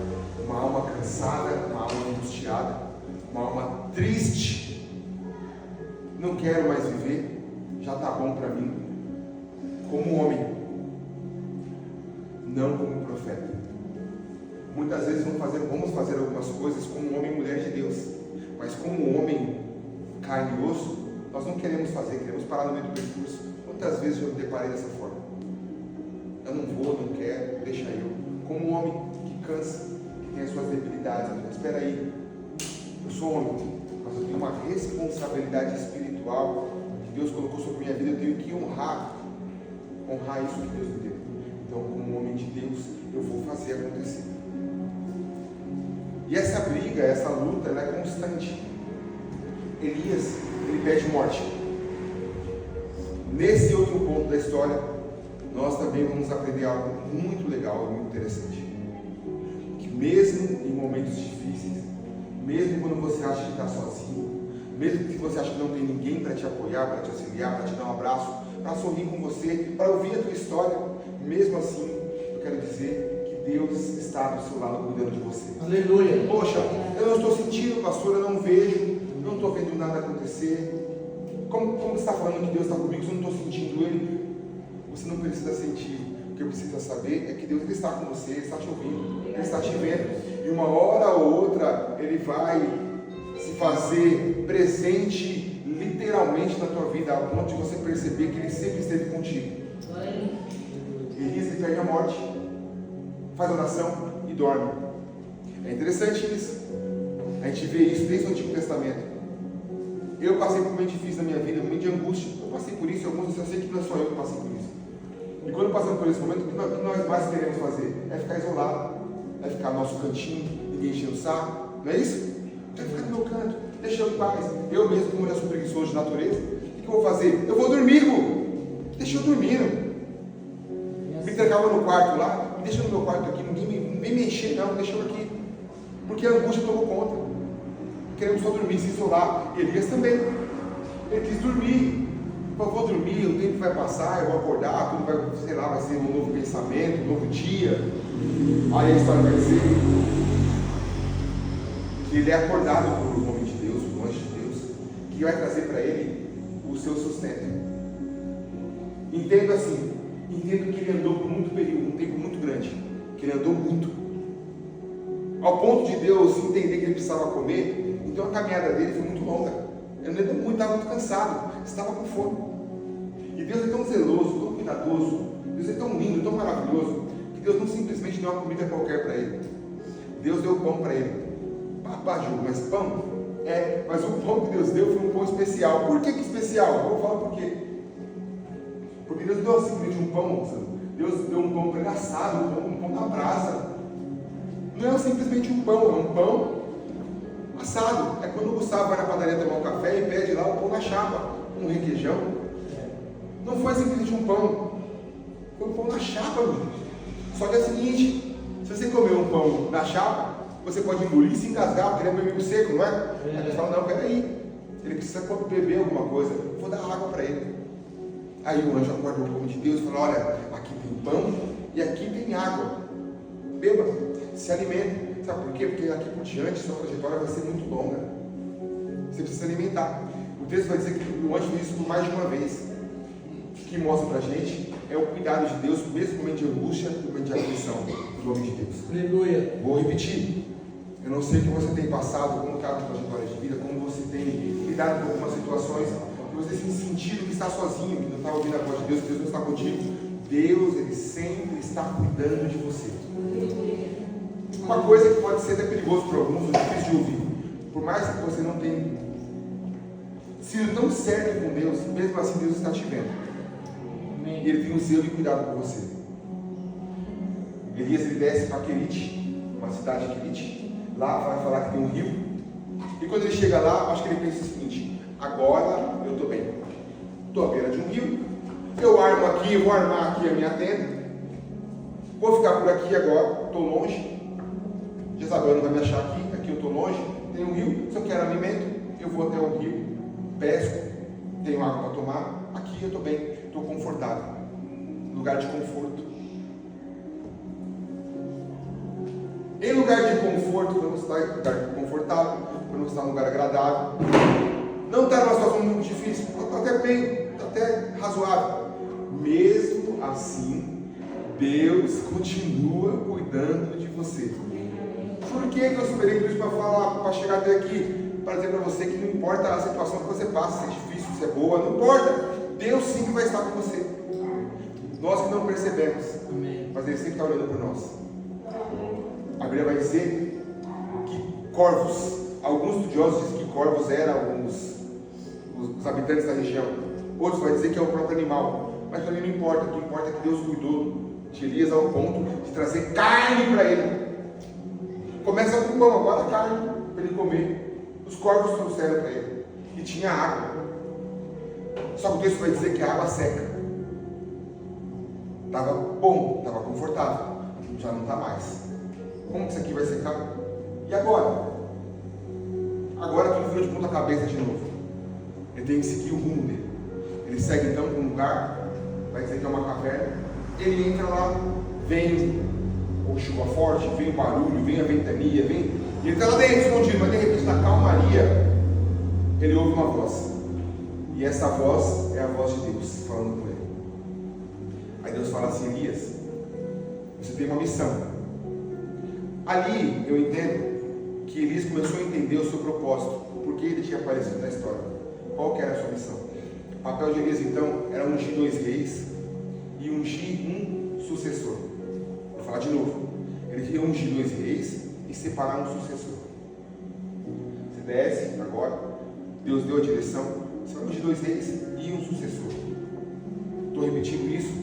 uma alma cansada, uma alma angustiada, uma alma triste. Não quero mais viver, já está bom para mim. Como homem, não como profeta. Muitas vezes vamos fazer algumas coisas como homem e mulher de Deus, mas como homem carne e osso, nós não queremos fazer, queremos parar no meio do percurso. Quantas vezes eu me deparei dessa forma? Eu não vou, não quero, deixa eu. Como um homem que cansa, que tem as suas debilidades, mas espera aí, eu sou homem, mas eu tenho uma responsabilidade espiritual que Deus colocou sobre minha vida, eu tenho que honrar isso que Deus me deu. Então, como um homem de Deus, eu vou fazer acontecer. E essa briga, essa luta, ela é constante. Elias, ele pede morte. Nesse outro ponto da história, nós também vamos aprender algo muito legal e muito interessante. Que mesmo em momentos difíceis, mesmo quando você acha que está sozinho, mesmo que você acha que não tem ninguém para te apoiar, para te auxiliar, para te dar um abraço, para sorrir com você, para ouvir a tua história, mesmo assim, eu quero dizer que Deus está do seu lado cuidando de você. Aleluia. Poxa, eu não estou sentindo, pastor, eu não vejo, não estou vendo nada acontecer. Como você está falando que Deus está comigo, se eu não estou sentindo Ele? Você não precisa sentir, o que precisa saber é que Deus ele está com você, Ele está te ouvindo, Ele está te vendo. E uma hora ou outra, Ele vai se fazer presente literalmente na tua vida, a ponto de você perceber que Ele sempre esteve contigo. Elias ele perde a morte, faz oração e dorme. É interessante isso. A gente vê isso desde o Antigo Testamento. Eu passei por um momento difícil na minha vida, um momento de angústia. Eu passei por isso, alguns eu sei que não é só eu que passei por isso. E quando passamos por esse momento, o que nós mais queremos fazer? É ficar isolado, é ficar no nosso cantinho, ninguém encher o saco, não é isso? Eu quero ficar no meu canto, deixa eu em paz. Eu mesmo, como eu sou preguiçoso de natureza, o que eu vou fazer? Eu vou dormir, deixa eu dormir. Me trancava no quarto lá, me deixa no meu quarto aqui, ninguém me encher não, deixa eu aqui. Porque a angústia tomou conta. Queremos só dormir, se isolar. Elias também. Ele quis dormir. Eu vou dormir, o tempo vai passar, eu vou acordar, tudo vai, sei lá, vai ser um novo pensamento, um novo dia. Aí a história vai dizer que ele é acordado por um homem de Deus, um anjo de Deus, que vai trazer para ele o seu sustento. Entendo assim, entendo que ele andou por muito período, um tempo muito grande, que ele andou muito, ao ponto de Deus entender que ele precisava comer. Então a caminhada dele foi muito longa. Ele andou muito, estava muito cansado, estava com fome. E Deus é tão zeloso, tão cuidadoso, Deus é tão lindo, tão maravilhoso, que Deus não simplesmente deu uma comida qualquer para ele. Deus deu pão para ele. Mas pão? Mas o pão que Deus deu foi um pão especial. Por que especial? Eu vou falar por quê. Porque Deus deu simplesmente um pão, Deus deu um pão para ele assado, um pão na brasa. Não é simplesmente um pão, é um pão assado. É quando o Gustavo vai na padaria tomar um café e pede lá o pão na chapa, um requeijão. Não foi simplesmente um pão, foi um pão na chapa, meu. Só que é o seguinte, se você comer um pão na chapa, você pode engolir e se engasgar, porque ele é meio seco, não é? Aí você fala, não, peraí, ele precisa beber alguma coisa, vou dar água para ele. Aí o anjo acorda o povo de Deus e fala, olha, aqui tem pão e aqui tem água, beba, se alimente. Sabe por quê? Porque aqui por diante sua trajetória vai ser muito longa, você precisa se alimentar. O texto vai dizer que o anjo fez isso por mais de uma vez. O que mostra pra gente é o cuidado de Deus, mesmo no momento de angústia, no momento de aflição, no nome de Deus. Aleluia. Vou repetir. Eu não sei o que você tem passado, como está a sua trajetória de vida, como você tem lidado com algumas situações, que você tem sentido que está sozinho, que não está ouvindo a voz de Deus, que Deus não está contigo. Deus, Ele sempre está cuidando de você. Uma coisa que pode ser até perigoso para alguns, ou difícil de ouvir. Por mais que você não tenha sido tão certo com Deus, mesmo assim Deus está te vendo. E Ele tem um zelo e cuidado por você. Elias ele desce para Querite, uma cidade de Querite. Lá vai falar que tem um rio. E quando ele chega lá, acho que ele pensa o seguinte: agora eu estou bem. Estou à beira de um rio. Eu armo aqui, vou armar aqui a minha tenda. Vou ficar por aqui agora. Estou longe. Jezabel não vai me achar aqui. Aqui eu estou longe. Tem um rio. Se eu quero alimento, eu vou até o rio. Pesco. Tenho água para tomar. Aqui eu estou bem. Estou confortável. Lugar de conforto. Em lugar de conforto, quando você está em lugar confortável, quando você está em um lugar agradável, não está numa situação muito difícil, está até bem, está até razoável. Mesmo assim, Deus continua cuidando de você. Por que eu esperei por isso para falar, para chegar até aqui, para dizer para você que não importa a situação que você passa, se é difícil, se é boa, não importa. Deus sempre vai estar com você. Nós que não percebemos, mas Ele sempre está olhando por nós. A Bíblia vai dizer que corvos, alguns estudiosos dizem que corvos eram os habitantes da região, outros vão dizer que é o próprio animal, mas para mim não importa. O que importa é que Deus cuidou de Elias ao ponto de trazer carne para ele. Começa com pão, agora carne para ele comer. Os corvos trouxeram para ele e tinha água, só que o texto vai dizer que a água seca. Estava bom, estava confortável, já não está mais. Como que isso aqui vai secar? E agora? Agora tudo virou de ponta cabeça de novo. Ele tem que seguir o rumo dele. Ele segue então para um lugar, vai dizer que é uma caverna. Ele entra lá, vem ou chuva forte, vem o barulho, vem a ventania, vem. E ele está lá dentro escondido, mas de repente na calmaria, ele ouve uma voz. E essa voz é a voz de Deus falando com ele. Aí Deus fala assim: Elias, Você tem uma missão. Ali eu entendo que Elias começou a entender o seu propósito, porque ele tinha aparecido na história. Qual que era a sua missão? O papel de Elias então era ungir 2 reis e ungir um sucessor. Vou falar de novo. Ele ia ungir 2 reis e separar um sucessor. Você desce agora, Deus deu a direção, você vai ungir 2 reis e um sucessor. Estou repetindo isso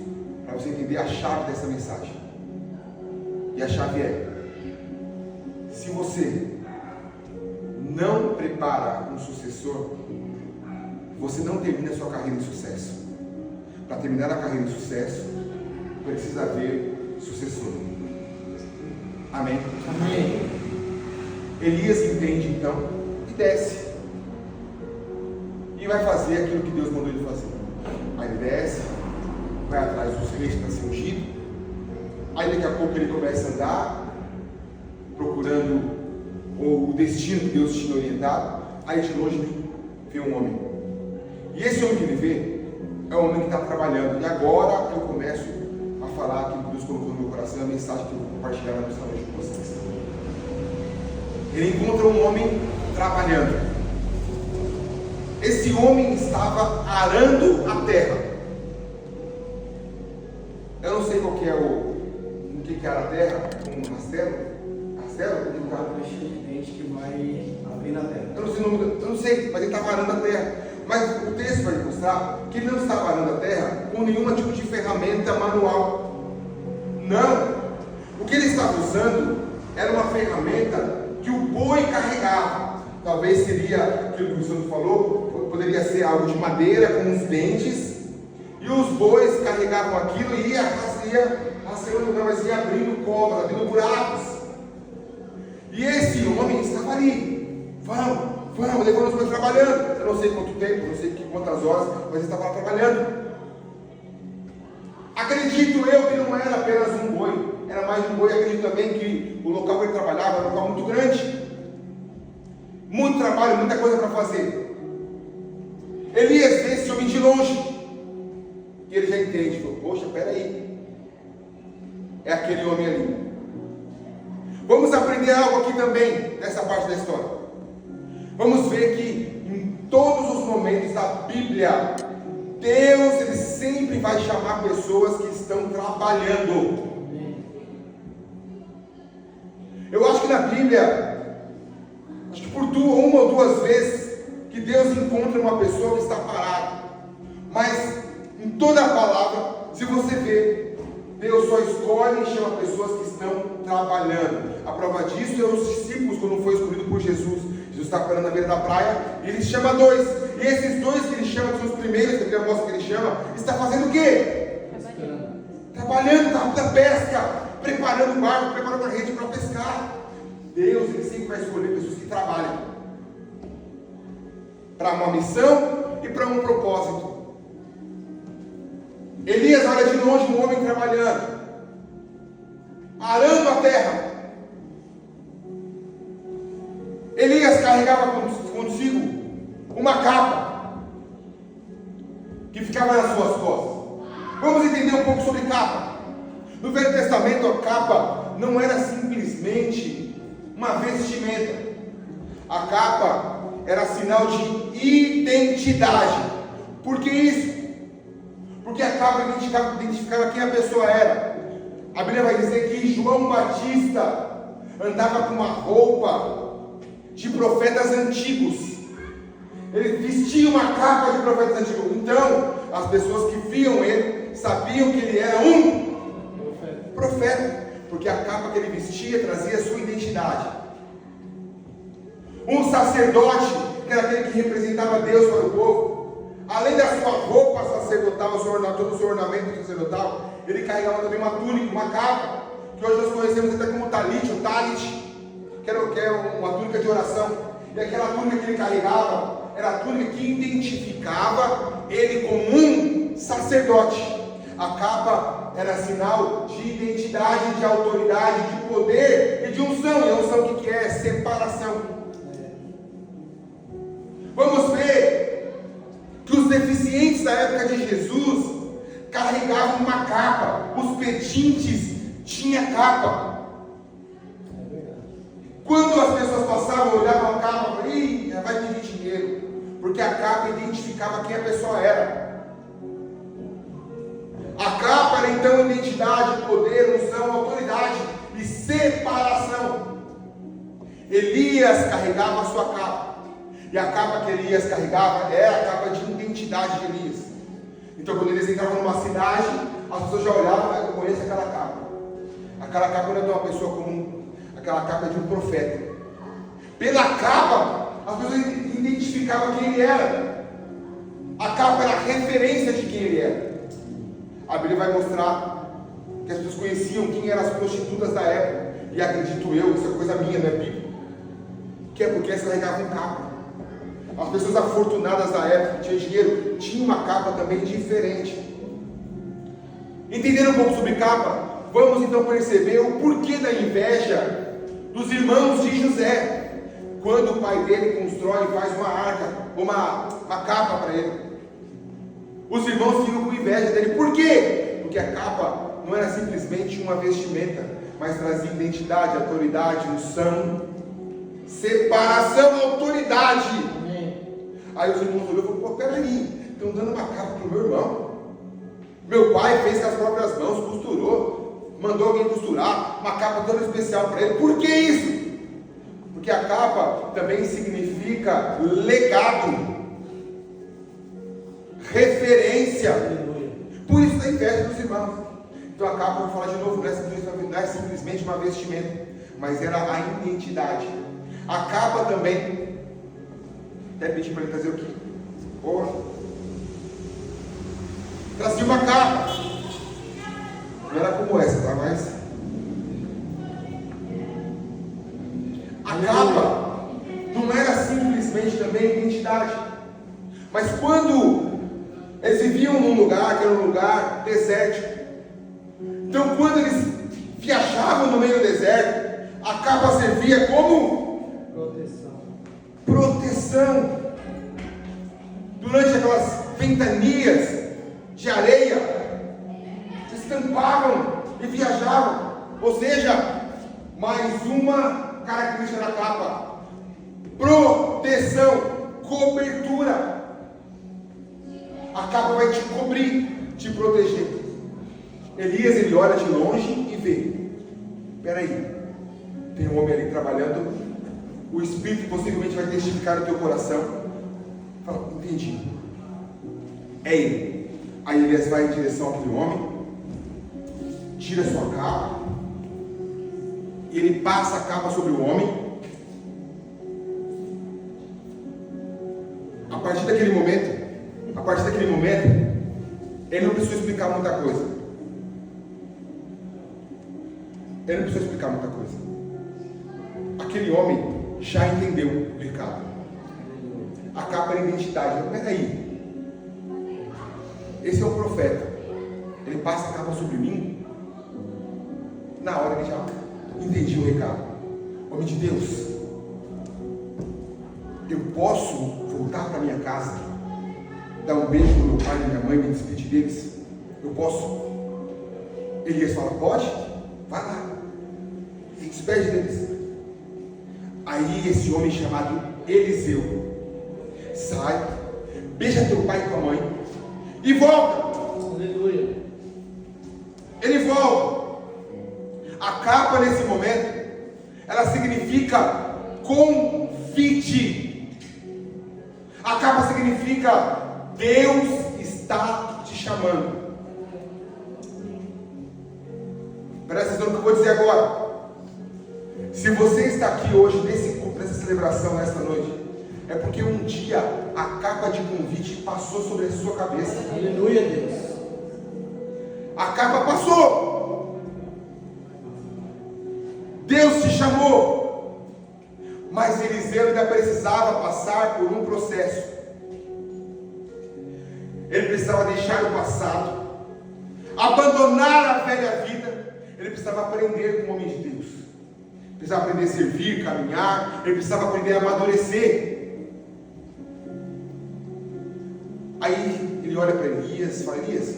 para você entender a chave dessa mensagem. E a chave é: se você não prepara um sucessor, você não termina a sua carreira de sucesso. Para terminar a carreira de sucesso, precisa haver sucessor. Amém? Amém. Elias entende então e desce. E vai fazer aquilo que Deus mandou ele fazer. Aí ele desce, vai atrás dos reis para ser ungido. Aí daqui a pouco ele começa a andar, procurando o destino que Deus tinha orientado. Aí de longe vê um homem. E esse homem que ele vê é um homem que está trabalhando. E agora eu começo a falar aquilo que Deus colocou no meu coração, a mensagem que eu vou compartilhar na nossa noite com vocês. Ele encontra um homem trabalhando. Esse homem estava arando a terra. Eu não sei qual que é o que era a terra, um rastelo. Rastelo? Um carro cheio de dente que vai abrir na terra. Eu não sei, mas ele estava arando a terra. Mas o texto vai mostrar que ele não estava arando a terra com nenhum tipo de ferramenta manual. Não. O que ele estava usando era uma ferramenta que o boi carregava. Talvez seria aquilo que o Santo falou, poderia ser algo de madeira com uns dentes. E os bois carregavam aquilo e ia rasgando, mas ia abrindo covas, abrindo buracos. E esse homem estava ali. Vamos, levando os bois trabalhando. Eu não sei quanto tempo, não sei quantas horas, mas ele estava lá trabalhando. Acredito eu que não era apenas um boi, era mais um boi. Acredito também que o local que ele trabalhava era um local muito grande. Muito trabalho, muita coisa para fazer. Elias vê esse homem de longe. E ele já entende, falou, poxa, peraí. É aquele homem ali. Vamos aprender algo aqui também, nessa parte da história. Vamos ver que em todos os momentos da Bíblia, Deus ele sempre vai chamar pessoas que estão trabalhando. Eu acho que na Bíblia, acho que por uma ou duas vezes, que Deus encontra uma pessoa que está parada. Mas em toda a palavra, se você ver, Deus só escolhe e chama pessoas que estão trabalhando. A prova disso é os discípulos, quando foi escolhido por Jesus. Jesus está parando na beira da praia e ele chama 2. E esses 2 que ele chama, que são os primeiros, que a Bíblia mostra que ele chama, está fazendo o quê? Trabalhando na pesca, preparando o barco, preparando a rede para pescar. Deus ele sempre vai escolher pessoas que trabalham para uma missão e para um propósito. Elias olha de longe um homem trabalhando, arando a terra. Elias carregava consigo uma capa que ficava nas suas costas. Vamos entender um pouco sobre capa. No Velho Testamento, a capa não era simplesmente uma vestimenta. A capa era sinal de identidade. Por que isso? Porque a capa identificava quem a pessoa era. A Bíblia vai dizer que João Batista andava com uma roupa de profetas antigos. Ele vestia uma capa de profetas antigos. Então, as pessoas que viam ele sabiam que ele era um profeta, porque a capa que ele vestia trazia a sua identidade. Um sacerdote, que era aquele que representava Deus para o povo, além da sua roupa sacerdotal, todo o seu ornamento sacerdotal, ele carregava também uma túnica, uma capa, que hoje nós conhecemos até como talit, ou talit, que é uma túnica de oração. E aquela túnica que ele carregava era a túnica que identificava ele como um sacerdote. A capa era sinal de identidade, de autoridade, de poder e de unção. E a unção que é? Separação. Vamos ver que os deficientes da época de Jesus carregavam uma capa, os pedintes tinha capa. Quando as pessoas passavam, olhavam a capa e falavam: ih, vai pedir dinheiro. Porque a capa identificava quem a pessoa era. A capa era então identidade, poder, unção, autoridade e separação. Elias carregava a sua capa. E a capa que Elias carregava era a capa de identidade de Elias. Então quando eles entravam numa cidade, as pessoas já olhavam: eu conheço aquela capa. Aquela capa não é de uma pessoa comum. Aquela capa é de um profeta. Pela capa, as pessoas identificavam quem ele era. A capa era a referência de quem ele era. A Bíblia vai mostrar que as pessoas conheciam quem eram as prostitutas da época. E acredito eu, isso é coisa minha, não é Bíblia, que é porque elas carregavam capa. As pessoas afortunadas da época, que tinham dinheiro, tinham uma capa também diferente. Entendendo um pouco sobre capa, vamos então perceber o porquê da inveja dos irmãos de José, quando o pai dele constrói e faz uma arca, uma capa para ele. Os irmãos ficam com inveja dele. Por quê? Porque a capa não era simplesmente uma vestimenta, mas trazia identidade, autoridade, unção, separação, autoridade. Aí os irmãos olhou e falaram: pô, peraí, estão dando uma capa para o meu irmão. Meu pai fez com as próprias mãos, costurou, mandou alguém costurar uma capa toda especial para ele. Por que isso? Porque a capa também significa legado, referência. Por isso da inveja dos irmãos. Então a capa, vou falar de novo, não é simplesmente uma vestimenta, mas era a identidade. A capa também, até pedi para ele trazer o quê? Boa. Trazia uma capa. Não era como essa, tá? Mas a capa não era simplesmente também identidade. Mas quando eles viviam num lugar que era um lugar desértico, então quando eles viajavam no meio do deserto, a capa servia como proteção. Durante aquelas ventanias de areia, estampavam e viajavam. Ou seja, mais uma característica da capa: proteção, cobertura. A capa vai te cobrir, te proteger. Elias, ele olha de longe e vê: peraí, tem um homem ali trabalhando. O Espírito possivelmente vai testificar no teu coração. Fala: entendi, é ele. Aí Elias vai em direção àquele homem, tira sua capa, e ele passa a capa sobre o homem. A partir daquele momento, ele não precisou explicar muita coisa. Aquele homem já entendeu o recado. A capa era identidade. Peraí, esse é o profeta, ele passa a capa sobre mim. Na hora ele já entendia o recado. Homem de Deus, eu posso voltar para minha casa, dar um beijo no meu pai e minha mãe, me despedir deles? Eu posso? Elias fala: pode, vai lá, se despede deles. Aí esse homem chamado Eliseu sai, beija teu pai e tua mãe e volta. Aleluia. Ele volta. A capa nesse momento, ela significa convite. A capa significa: Deus está te chamando. Presta atenção no que eu vou dizer agora. Se você está aqui hoje nessa celebração, nesta noite, é porque um dia a capa de convite passou sobre a sua cabeça. Aleluia, Deus. A capa passou. Deus te chamou. Mas Eliseu ainda precisava passar por um processo. Ele precisava deixar o passado, abandonar a velha vida. Ele precisava aprender com o homem de Deus. Precisava aprender a servir, caminhar. Ele precisava aprender a amadurecer. Aí ele olha para Elias e fala: Elias,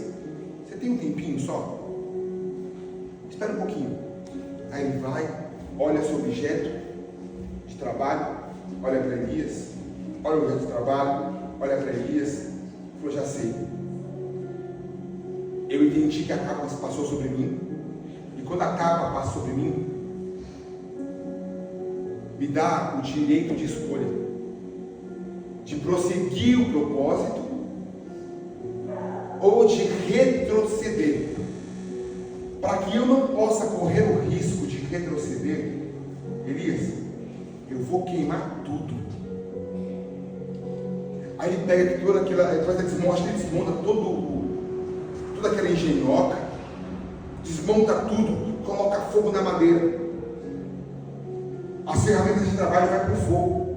você tem um tempinho só? espera um pouquinho. Aí ele vai, olha seu objeto de trabalho, olha para Elias, olha o objeto de trabalho, olha para Elias, falou, já sei. Eu entendi que a capa passou sobre mim, e quando a capa passa sobre mim, me dá o direito de escolha, de prosseguir o propósito, ou de retroceder. Para que eu não possa correr o risco de retroceder, Elias, eu vou queimar tudo. Aí ele pega toda aquela, ele faz a desmonte, ele desmonta toda aquela engenhoca, desmonta tudo, coloca fogo na madeira. As ferramentas de trabalho vai para o fogo.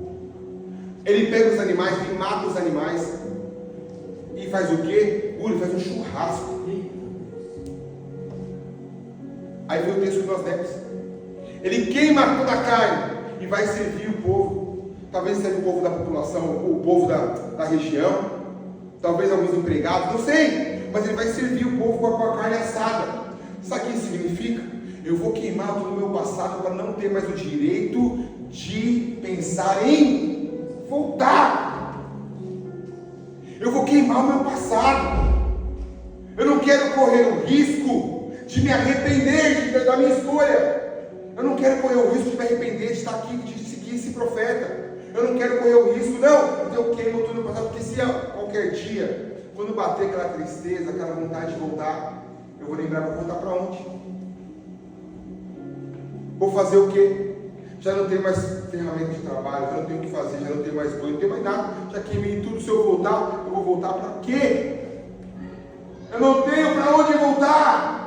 Ele pega os animais, ele mata os animais e faz o quê? Ele faz um churrasco. Aí vem o texto que nós demos. Ele queima toda a carne e vai servir o povo. Talvez seja o povo da população, o povo da região, talvez alguns empregados, não sei, mas ele vai servir o povo com a carne assada. Sabe o que isso significa? Eu vou queimar todo o meu passado para não ter mais o direito de pensar em voltar. Eu vou queimar o meu passado. Eu não quero correr o risco de me arrepender da minha escolha. Eu não quero correr o risco de me arrepender de estar aqui, de seguir esse profeta. Eu não quero correr o risco, não. Então eu queimo tudo no passado, porque se qualquer dia, quando bater aquela tristeza, aquela vontade de voltar, eu vou lembrar, vou voltar para onde? Vou fazer o quê? Já não tenho mais ferramenta de trabalho, já não tenho o que fazer, já não tenho mais boi, não tenho mais nada, já queimei tudo. Se eu voltar, eu vou voltar para quê? Eu não tenho para onde voltar.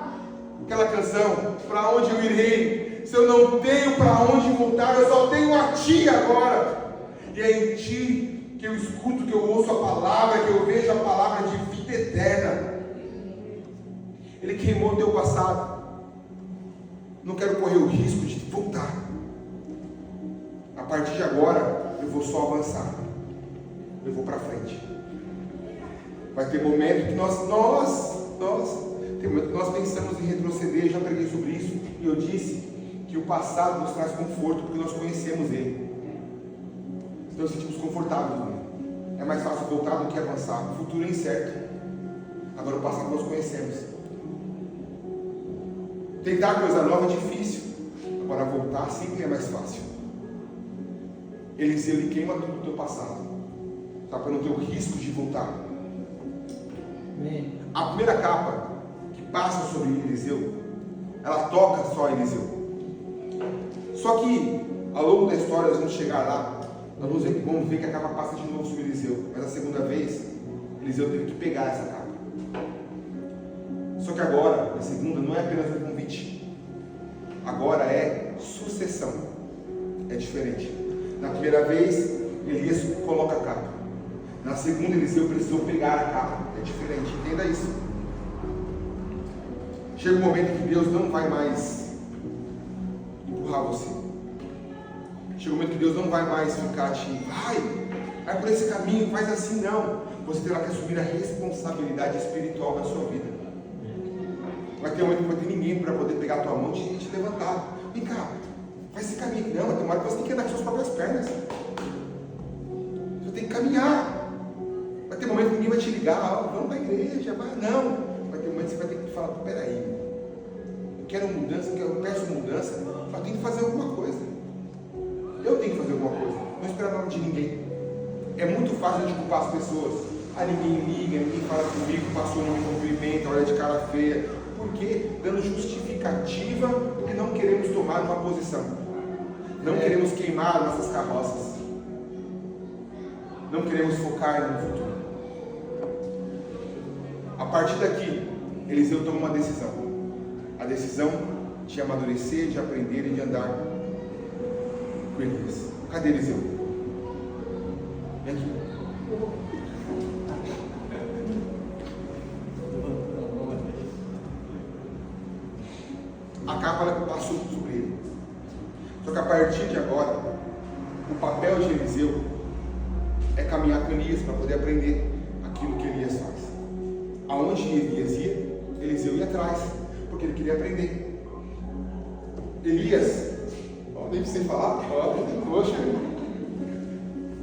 Aquela canção, para onde eu irei? Se eu não tenho para onde voltar, eu só tenho a Ti agora. E é em Ti que eu escuto, que eu ouço a palavra, que eu vejo a palavra de vida eterna. Ele queimou o teu passado. Não quero correr o risco de voltar. A partir de agora, eu vou só avançar. Eu vou para frente. Vai ter momento que nós pensamos em retroceder. Eu já preguei sobre isso. E eu disse que o passado nos traz conforto, porque nós conhecemos ele. Então nos sentimos confortáveis com ele. É mais fácil voltar do que avançar. O futuro é incerto. Agora o passado nós conhecemos. Tentar coisa nova é difícil. Agora voltar sempre é mais fácil. Eliseu, ele queima tudo do teu passado. Tá? Para não ter o risco de voltar. Amém. A primeira capa que passa sobre Eliseu, ela toca só Eliseu. Só que ao longo da história nós vamos chegar lá, nós vamos ver que a capa passa de novo sobre Eliseu. Mas a segunda vez, Eliseu teve que pegar essa capa. Só que agora, a segunda, não é apenas um convite. Agora é sucessão. É diferente. Na primeira vez, Elias coloca a capa. Na segunda, Eliseu precisou pegar a capa. É diferente, entenda isso. Chega um momento que Deus não vai mais empurrar você. Chega um momento que Deus não vai mais ficar vai por esse caminho, faz assim, não. Você terá que assumir a responsabilidade espiritual da sua vida. Vai ter um momento que não vai ter ninguém para poder pegar a tua mão e te levantar. Vem cá, faz esse caminho. Não, vai ter uma hora que você tem que andar com suas próprias pernas. Você tem que caminhar. Vai ter um momento que ninguém vai te ligar, vamos para a igreja, vai. Não. Vai ter um momento que você vai ter que falar, peraí, eu quero mudança, eu peço mudança, mas tem que fazer alguma coisa. Eu tenho que fazer alguma coisa. Não esperar nada de ninguém. É muito fácil a gente culpar as pessoas. Ninguém liga, ninguém fala comigo, passou, não me cumprimenta, olha de cara feia. Por quê? Dando justificativa porque não queremos tomar uma posição. Não queremos queimar nossas carroças. Não queremos focar no futuro. A partir daqui, Eliseu toma uma decisão. A decisão de amadurecer, de aprender e de andar com Elias. Cadê Eliseu? Vem aqui. A capa ela passou sobre ele. Só que a partir de agora, o papel de Eliseu é caminhar com Elias para poder aprender aquilo que Elias faz. Aonde Elias ia, Eliseu ia atrás, porque ele queria aprender. Elias, nem precisei falar, poxa,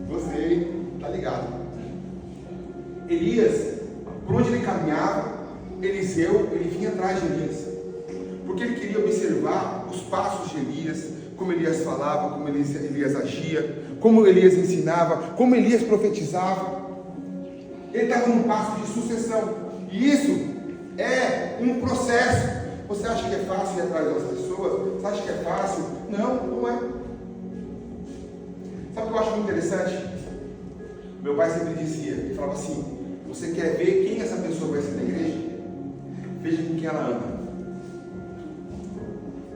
gostei, tá ligado. Elias, por onde ele caminhava, Eliseu, ele vinha atrás de Elias, porque ele queria observar os passos de Elias, como Elias falava, como Elias agia, como Elias ensinava, como Elias profetizava. Ele estava num passo de sucessão, e isso é um processo. Você acha que é fácil ir atrás das pessoas? Você acha que é fácil? Não, não é. Sabe o que eu acho muito interessante? Meu pai sempre dizia, ele falava assim: você quer ver quem essa pessoa vai ser na igreja? Veja com quem ela anda.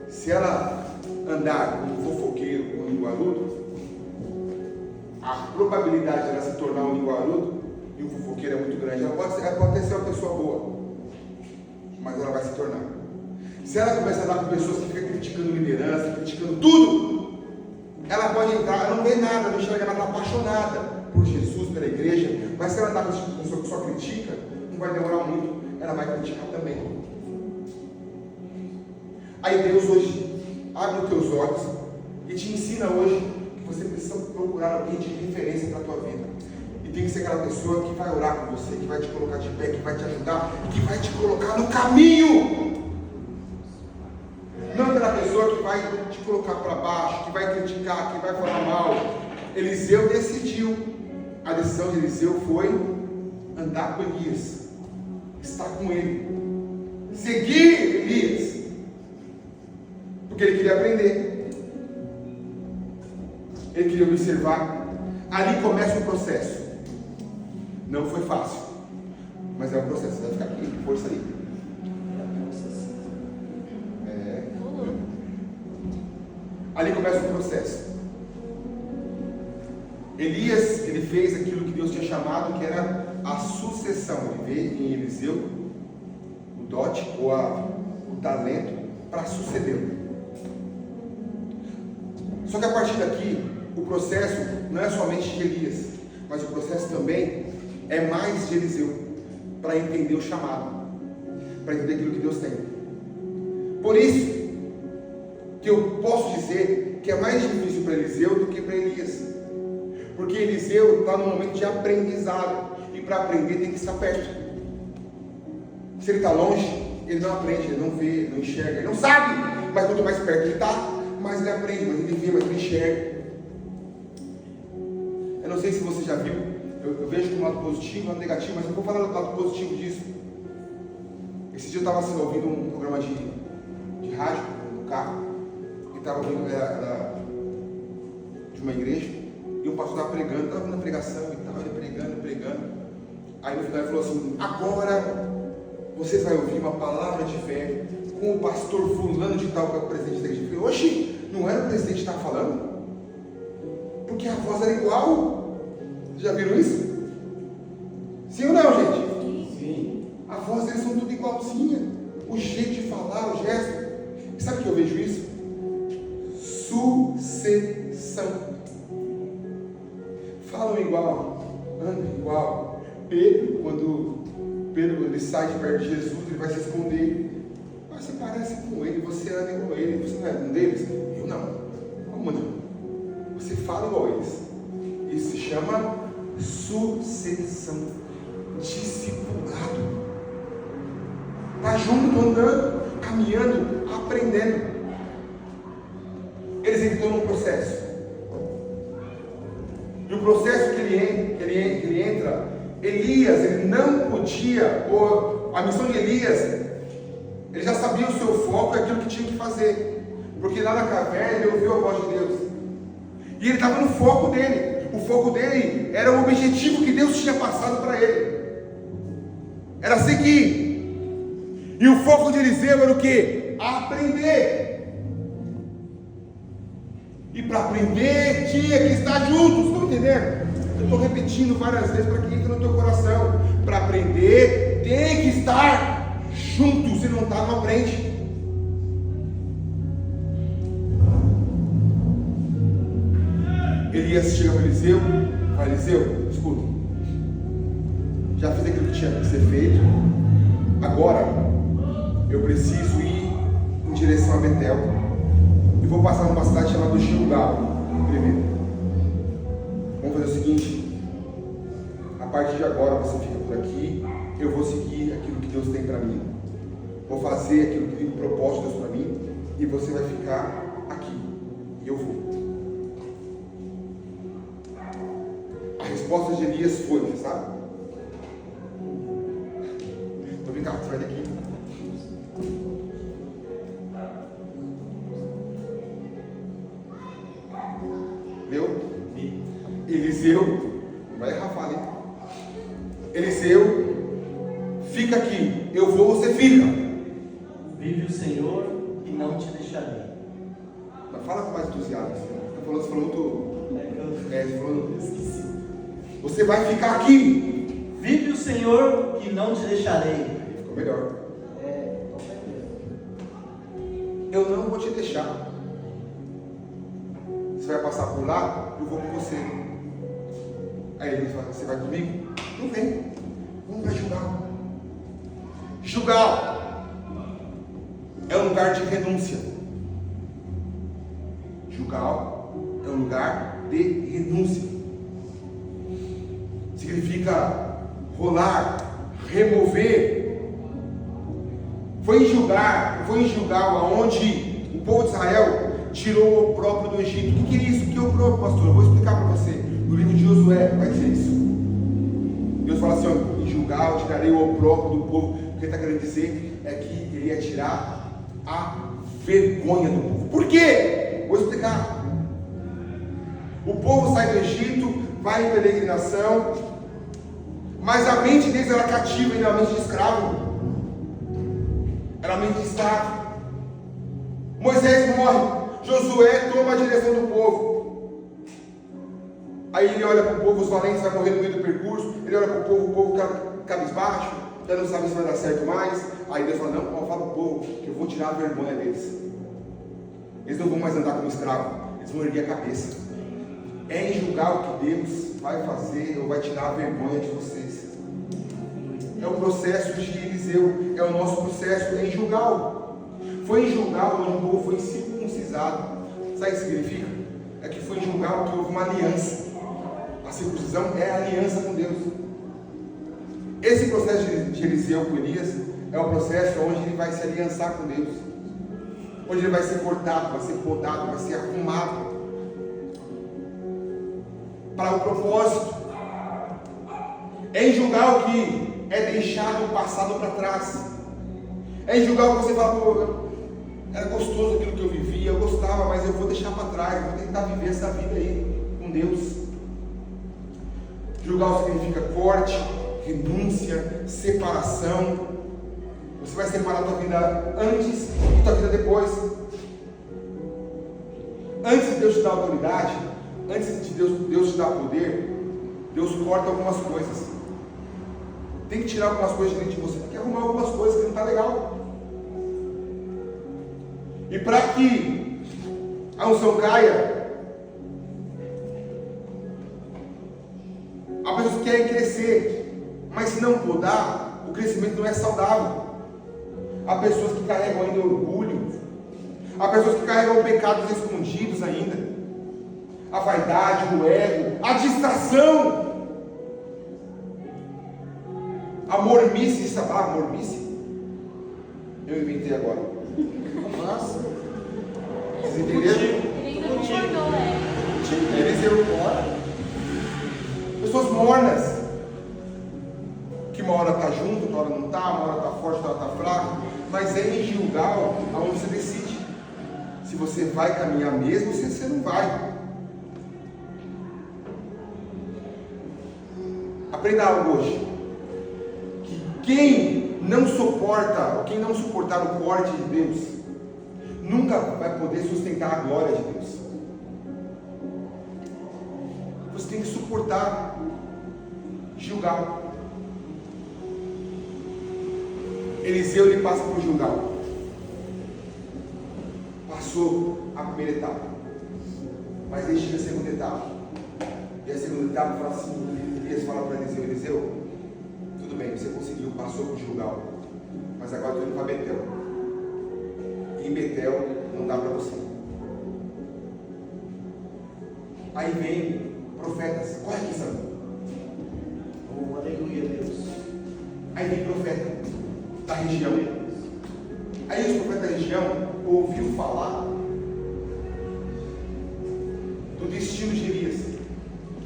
Se ela andar com um fofoqueiro, com um linguarudo, a probabilidade de ela se tornar um linguarudo e um fofoqueiro é muito grande. Ela pode até ser uma pessoa boa, mas ela vai se tornar. Se ela começar a andar com pessoas que ficam criticando liderança, criticando tudo, ela pode entrar, ela não vê nada, não enxerga nada, apaixonada por Jesus, pela igreja, mas se ela andar com pessoa que só critica, não vai demorar muito, ela vai criticar também. Aí Deus hoje abre os teus olhos e te ensina hoje que você precisa procurar alguém de referência para a tua vida. E tem que ser aquela pessoa que vai orar com você, que vai te colocar de pé, que vai te ajudar, que vai te colocar no caminho. Não aquela pessoa que vai te colocar para baixo, que vai criticar, que vai falar mal. Eliseu decidiu. A decisão de Eliseu foi andar com Elias, estar com ele, seguir Elias, porque ele queria aprender, ele queria observar. Ali começa o processo. Não foi fácil, mas é um processo. Você vai ficar aqui, força aí. Ali começa o processo. Elias, ele fez aquilo que Deus tinha chamado, que era a sucessão. Ele vê em Eliseu o dote, ou o talento, para sucedê-lo. Só que a partir daqui, o processo não é somente de Elias, mas o processo também é mais de Eliseu, para entender o chamado, para entender aquilo que Deus tem. Por isso que eu posso dizer que é mais difícil para Eliseu do que para Elias, porque Eliseu está num momento de aprendizado, e para aprender tem que estar perto. Se ele está longe, ele não aprende, ele não vê, não enxerga, ele não sabe, mas quanto mais perto ele está, mais ele aprende, mais ele vê, mais ele enxerga. Eu não sei se você já viu, eu vejo como lado positivo, lado negativo, mas eu vou falar do lado positivo disso. Esse dia eu estava ouvindo um programa de rádio no carro, e estava ouvindo, era de uma igreja, e o pastor estava pregando, estava ouvindo a pregação, e estava ele pregando. Aí no final ele falou assim: agora vocês vão ouvir uma palavra de fé com o pastor fulano de tal, que é o presidente da igreja. Eu falei: oxe, não era o presidente que estava falando? Porque a voz era igual. Já viram isso? Sim ou não, gente? Sim. A voz deles são tudo igualzinha. O jeito de falar, o gesto. E sabe que eu vejo isso? Sucessão. Falam igual, andam igual. Pedro, quando ele sai de perto de Jesus, ele vai se esconder. Mas você parece com ele, você anda igual a ele. Você não é um deles? Eu não. Como não? Você fala igual a eles. Isso se chama sucessão, discipulado. Está junto, andando, caminhando, aprendendo. Eles entrou num processo. E o processo que ele entra, Elias, ele não podia, a missão de Elias, ele já sabia o seu foco e aquilo que tinha que fazer. Porque lá na caverna ele ouviu a voz de Deus. E ele estava no foco dele. O foco dele era o objetivo que Deus tinha passado para ele. Era seguir. E o foco de Eliseu era o quê? Aprender. E para aprender tinha que estar juntos. Estão entendendo? Eu estou repetindo várias vezes para que entre no teu coração. Para aprender tem que estar juntos. Se não está, não aprende. Elias chega para Eliseu, fala: Eliseu, escuta, já fiz aquilo que tinha que ser feito, agora eu preciso ir em direção a Betel, vou passar numa cidade chamada Gilgal primeiro. Vamos fazer o seguinte: a partir de agora você fica por aqui, eu vou seguir aquilo que Deus tem para mim, vou fazer aquilo que o propósito de Deus para mim, e você vai ficar aqui, e eu vou. A resposta de Elias foi, você sabe? Tô brincando, você vai daqui. Viu? Eliseu, não vai errar a fala, hein? Eliseu, fica aqui, eu vou, você fica. Vive o Senhor e não te deixarei. Mas fala com mais entusiasmo. Você falou muito. Esqueci. Você vai ficar aqui. Vive o Senhor e não te deixarei. Ficou melhor. Eu não vou te deixar. Você vai passar por lá, eu vou com você. Aí ele fala: você vai comigo? Não vem. Vamos para Gilgal. Gilgal é um lugar de renúncia. Gilgal é um lugar de renúncia. Significa rolar, remover. Foi em Gilgal aonde o povo de Israel tirou o opróbrio do Egito. O que é isso? O que é opróbrio, pastor? Eu vou explicar para você. No livro de Josué vai dizer isso. Deus fala assim: ó, em Gilgal eu tirarei o opróbrio do povo. O que ele está querendo dizer é que ele ia tirar a vergonha do povo. Por quê? Vou explicar. O povo sai do Egito, vai em peregrinação, mas a mente deles era cativa, era a mente de escravo, era a mente de escravo. Moisés morre, Josué toma a direção do povo. Aí ele olha para o povo, os valentes vão morrer no meio do percurso. Ele olha para o povo cabisbaixo, já não sabe se vai dar certo mais. Aí Deus fala: não, fala para o povo que eu vou tirar a vergonha deles. Eles não vão mais andar como escravo, eles vão erguer a cabeça. É em Gilgal que Deus vai fazer ou vai tirar a vergonha de vocês. É o processo de Eliseu, é o nosso processo, é em Gilgal. Foi em Gilgal onde o povo foi circuncisado. Sabe o que significa? É que foi em Gilgal que houve uma aliança. A circuncisão é a aliança com Deus. Esse processo de Eliseu com Elias é o processo onde ele vai se aliançar com Deus, onde ele vai ser cortado, vai ser podado, vai ser arrumado para o propósito. É em Gilgal que é deixado o passado para trás. É em Gilgal que você fala: pô, era gostoso aquilo que eu vivia, eu gostava, mas eu vou deixar para trás, vou tentar viver essa vida aí com Deus. Gilgal significa corte, renúncia, separação. Você vai separar a tua vida antes e a tua vida depois. Antes de Deus te dar autoridade, antes de Deus te dar poder, Deus corta algumas coisas. Tem que tirar algumas coisas de dentro de você, tem que arrumar algumas coisas que não está legal. E para que a unção caia, há pessoas que querem crescer, mas se não podar, o crescimento não é saudável. Há pessoas que carregam ainda orgulho, há pessoas que carregam pecados escondidos ainda, a vaidade, o ego, a distração, a mormice. Sabe a mormice? Eu inventei agora. Nossa. Vocês entenderam? Ele ainda concordou, Eliseu. Pessoas mornas, que uma hora está junto, outra hora não está, uma hora está forte, outra hora está fraco. Mas é em Gilgal aonde você decide se você vai caminhar mesmo ou se você não vai. Aprenda algo hoje: que quem não suporta, ou quem não suportar o corte de Deus, nunca vai poder sustentar a glória de Deus. Você tem que suportar. Gilgal. Eliseu ele passa por Gilgal. Passou a primeira etapa, mas aí chega a segunda etapa. E a segunda etapa fala assim: Elias fala para Eliseu: Eliseu, tudo bem, você conseguiu, passou por Gilgal, mas agora estou indo para Betel. E em Betel não dá para você. Aí vem profetas. Corre aqui, Sandro. Oh, aleluia, Deus. Aí vem profeta da região. Aí os profetas da região ouviram falar do destino de Elias,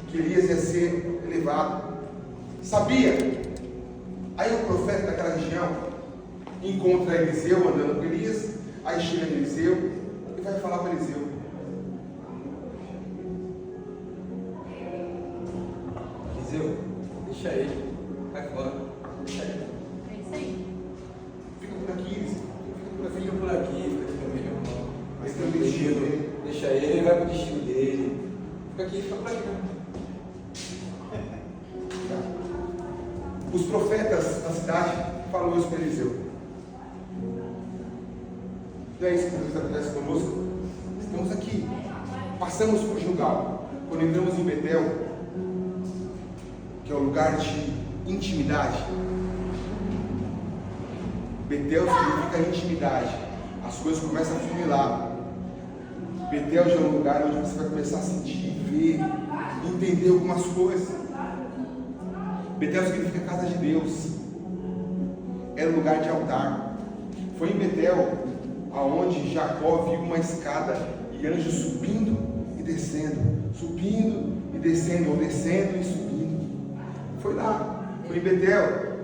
que Elias ia ser elevado. Sabia? Aí o profeta daquela região encontra Eliseu andando com Elias. Aí chega Eliseu e vai falar para Eliseu: Eliseu, deixa ele, vai fora, deixa ele. É isso aí. fica por aqui, Eliseu. Fica por aqui, fica aqui também, irmão. Mas tem um destino dele. Deixa ele vai pro destino dele. Fica aqui, fica por aqui, irmão. Os profetas da cidade falaram isso para Eliseu. Não é isso que às vezes acontece conosco? Estamos aqui, passamos por Gilgal, quando entramos em Betel, que é um lugar de intimidade. Betel significa intimidade. As coisas começam a funilar. Betel já é um lugar onde você vai começar a sentir, ver, entender algumas coisas. Betel significa casa de Deus. Era um lugar de altar. Foi em Betel aonde Jacó viu uma escada e anjos subindo e descendo, ou descendo e subindo. Foi lá, foi em Betel.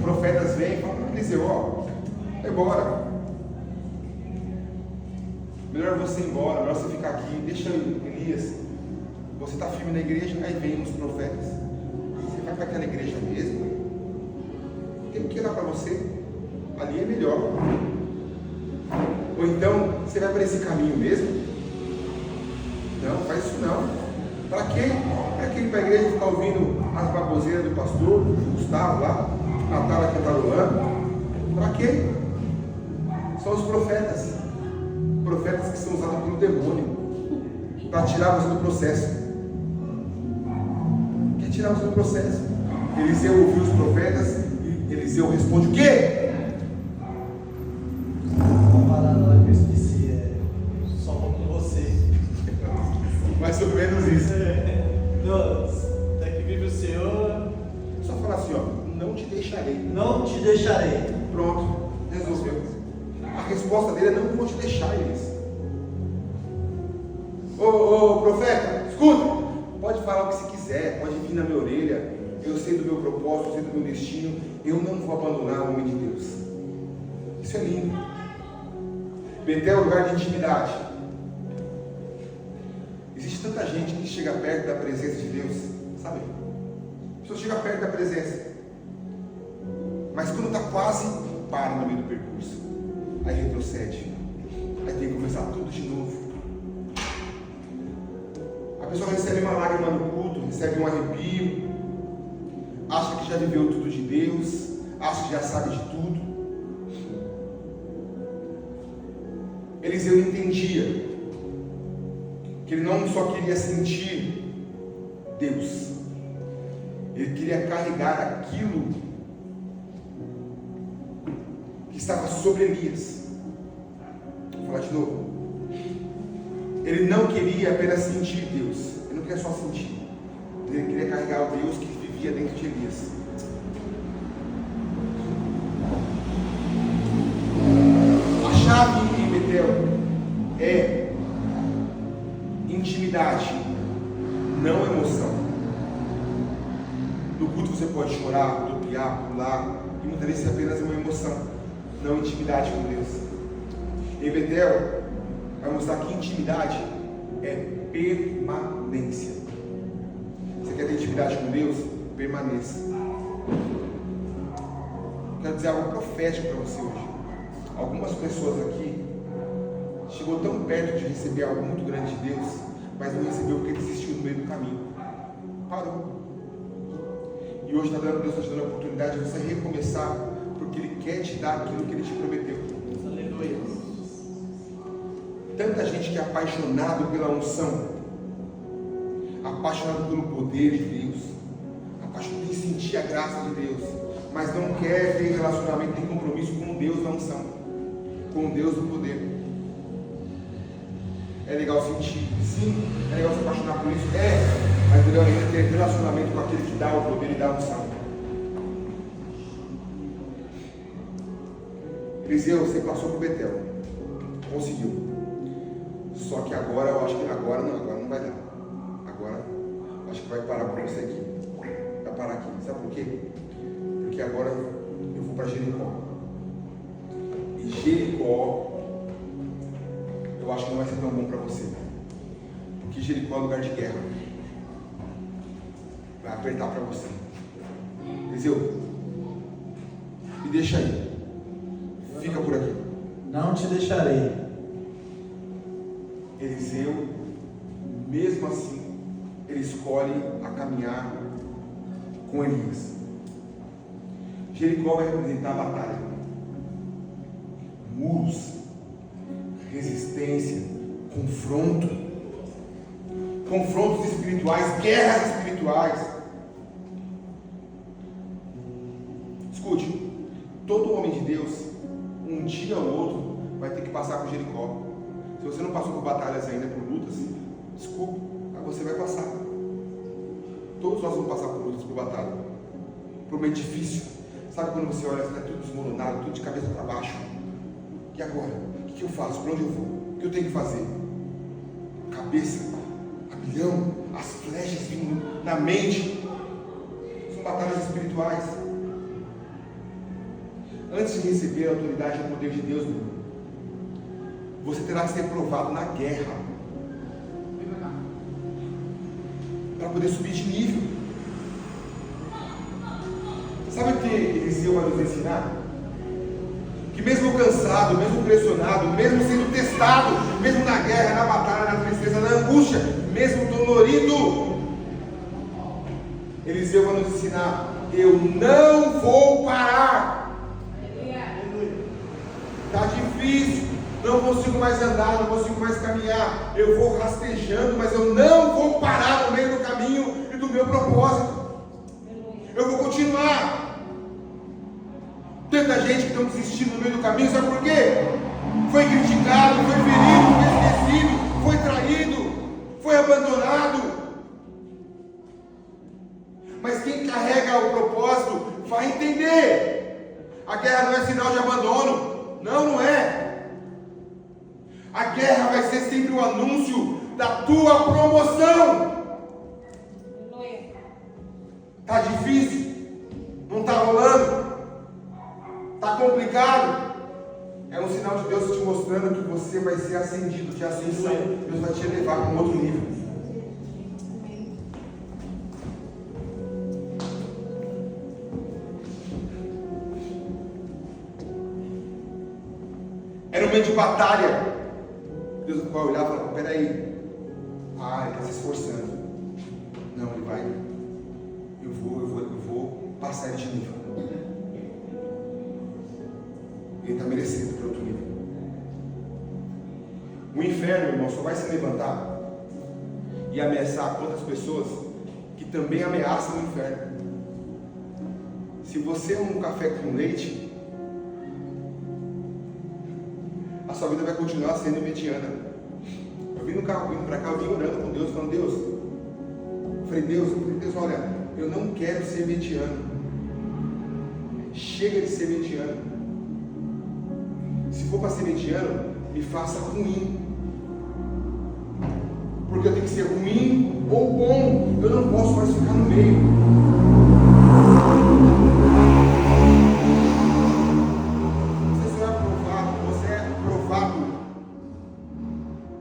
Profetas vêm e falam para Eliseu: ó, vai embora. Melhor você ir embora, melhor você ficar aqui, deixa Elias. Você está firme na igreja, aí vem os profetas. Você vai para aquela igreja mesmo? Tem o que lá para você? Ali é melhor. Ou então, você vai para esse caminho mesmo? Não, faz isso não. Para quê? Para que ir para a igreja ficar ouvindo as baboseiras do pastor, do Gustavo lá, Natália cantarolando? Para quê? São os profetas. Profetas que são usados pelo demônio para tirar você do processo. Quer tirar você do processo? Eliseu ouviu os profetas e Eliseu responde o quê? Comparado na hora que eu esqueci, só com você. Mais ou menos isso. Deus, até que vive o Senhor, Só falar assim, ó, não te deixarei. não te deixarei. Pronto, resolveu. A resposta dele é: não vou te deixar, Elias. Ô profeta, escuta, pode falar o que você quiser, pode vir na minha orelha, eu sei do meu propósito, eu sei do meu destino, eu não vou abandonar o homem de Deus. Isso é lindo. Betel é um lugar de intimidade. Existe tanta gente que chega perto da presença de Deus, sabe? A pessoa chega perto da presença, mas quando está quase, para no meio do percurso, aí retrocede, aí tem que começar tudo de novo. A pessoa recebe uma lágrima no culto, recebe um arrepio, acha que já viveu tudo de Deus, acha que já sabe de tudo. Eliseu entendia que ele não só queria sentir Deus, ele queria carregar aquilo que estava sobre Elias. Vou falar de novo. Ele não queria apenas sentir Deus, ele não queria só sentir, ele queria carregar o Deus que vivia dentro de Elias. A chave em Betel é intimidade, não emoção. No culto você pode chorar, rodopiar, pular, e muitas vezes é apenas uma emoção, não intimidade com Deus. Em Betel vai mostrar que intimidade é permanência. Você quer ter intimidade com Deus? Permaneça. Quero dizer algo profético para você hoje. Algumas pessoas aqui chegou tão perto de receber algo muito grande de Deus, mas não recebeu porque desistiu no meio do caminho. Parou. E hoje Deus está te dando a oportunidade de você recomeçar, porque Ele quer te dar aquilo que Ele te prometeu. Aleluia. Tanta gente que é apaixonado pela unção, apaixonado pelo poder de Deus, apaixonado em sentir a graça de Deus, mas não quer ter relacionamento, tem compromisso com o Deus da unção, com o Deus do poder. é legal sentir, sim, é legal se apaixonar por isso, mas melhor ainda ter relacionamento com aquele que dá o poder e dá a unção. Eliseu, você passou por Betel, conseguiu. Só que agora eu acho que agora não vai dar. Agora acho que vai parar por você aqui. Vai parar aqui. Sabe por quê? Porque agora eu vou para Jericó. E Jericó eu acho que não vai ser tão bom para você. Porque Jericó é lugar de guerra. Vai apertar para você. Eliseu, me deixa aí. Fica por aqui. Não te deixarei. Eliseu, mesmo assim, ele escolhe a caminhar com Elias. Jericó vai representar a batalha. Muros, resistência, confrontos espirituais, guerras espirituais. Escute, todo homem de Deus, um dia ou outro, vai ter que passar por Jericó. Se você não passou por batalhas ainda, por lutas, desculpa, mas você vai passar. Todos nós vamos passar por lutas, por batalha. Por momento difícil. Sabe quando você olha, está tudo desmoronado, tudo de cabeça para baixo? E agora? O que eu faço? Para onde eu vou? O que eu tenho que fazer? Cabeça a milhão, as flechas vindo na mente. São batalhas espirituais. Antes de receber a autoridade e o poder de Deus, meu irmão, você terá que ser provado na guerra para poder subir de nível. Sabe o que Eliseu vai nos ensinar? Que mesmo cansado, mesmo pressionado, mesmo sendo testado, mesmo na guerra, na batalha, na tristeza, na angústia, mesmo dolorido, Eliseu vai nos ensinar: eu não vou parar. Está difícil, não consigo mais andar, não consigo mais caminhar, eu vou rastejando, mas eu não vou parar no meio do caminho e do meu propósito. Eu vou continuar. Tanta gente que estão desistindo no meio do caminho, sabe por quê? Foi criticado, foi ferido, foi esquecido, foi traído, foi abandonado. Mas quem carrega o propósito vai entender. A guerra não é sinal de abandono. Não é. A guerra vai ser sempre o anúncio da tua promoção. Está difícil? Não está rolando? Está complicado? É um sinal de Deus te mostrando que você vai ser ascendido, de ascensão. Deus vai te elevar para um outro nível. Era um momento de batalha. Deus vai olhar e falar: peraí, ele está se esforçando. Não, ele vai. Eu vou passar ele de nível. Ele está merecendo para outro nível. O inferno, irmão, só vai se levantar e ameaçar outras pessoas que também ameaçam o inferno. Se você é um café com leite, a sua vida vai continuar sendo mediana. Eu vim no carro, vindo para cá, eu vim orando com Deus, falando: Deus, Deus, olha, eu não quero ser mediano. Chega de ser mediano. Se for para ser mediano, me faça ruim. Porque eu tenho que ser ruim ou bom. Eu não posso mais ficar no meio. Você é provado.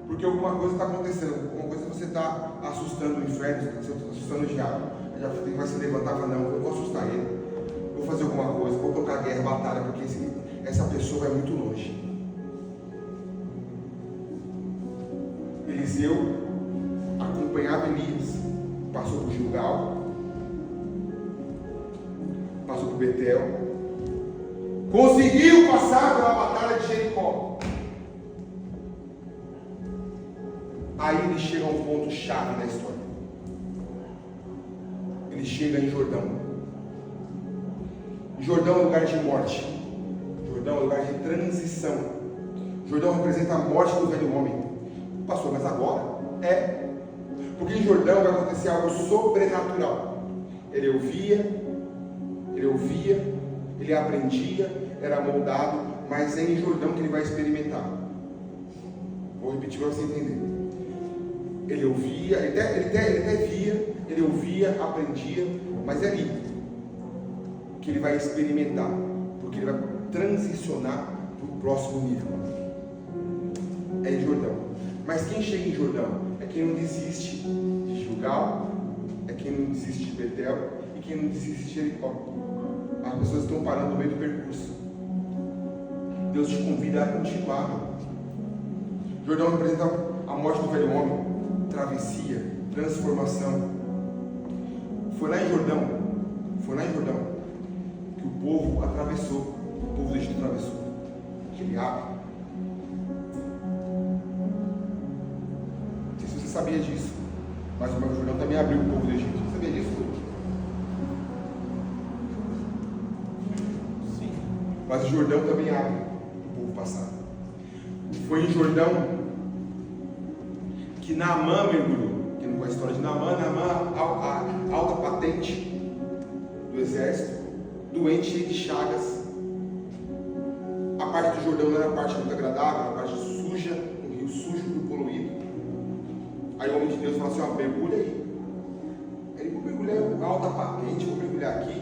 Porque alguma coisa está acontecendo. Alguma coisa você está assustando o inferno, você está assustando o diabo. Já vai se levantar e falar: não, eu vou assustar ele. Vou fazer alguma coisa, vou colocar guerra, batalha, porque essa pessoa vai muito longe. Eliseu acompanhava Elias, passou por Gilgal, passou por Betel, conseguiu passar pela batalha de Jericó. Aí ele chega a um ponto chave da história. Ele chega em Jordão. Jordão é lugar de morte. Jordão é lugar de transição. Jordão representa a morte do velho homem. Pastor, mas agora? É. Porque em Jordão vai acontecer algo sobrenatural. Ele ouvia, ele aprendia, era moldado, mas é em Jordão que ele vai experimentar. Vou repetir para você entender. Ele ouvia, ele até via, ele ouvia, aprendia, mas é ali que ele vai experimentar, porque ele vai transicionar para o próximo nível. É em Jordão. Mas quem chega em Jordão é quem não desiste de Gilgal, é quem não desiste de Betel e quem não desiste de Jericó. As pessoas estão parando no meio do percurso. Deus te convida a continuar. Jordão representa a morte do velho homem, travessia, transformação. Foi lá em Jordão que o povo atravessou, o povo do Egito atravessou. Ele abre. Não sei se você sabia disso, mas o Mar Jordão também abriu o povo do Egito. Você sabia disso? Sim. Mas o Jordão também abre o povo passar. Foi em Jordão que Naamã mergulhou. Quem não conhece a história de Naamã, a alta patente do exército, doente, cheio de chagas. A parte do Jordão não era a parte muito agradável, era a parte suja, um rio sujo, muito poluído. Aí o homem de Deus falou assim: mergulha aí. Ele vou mergulhar a alta patente, vou mergulhar aqui.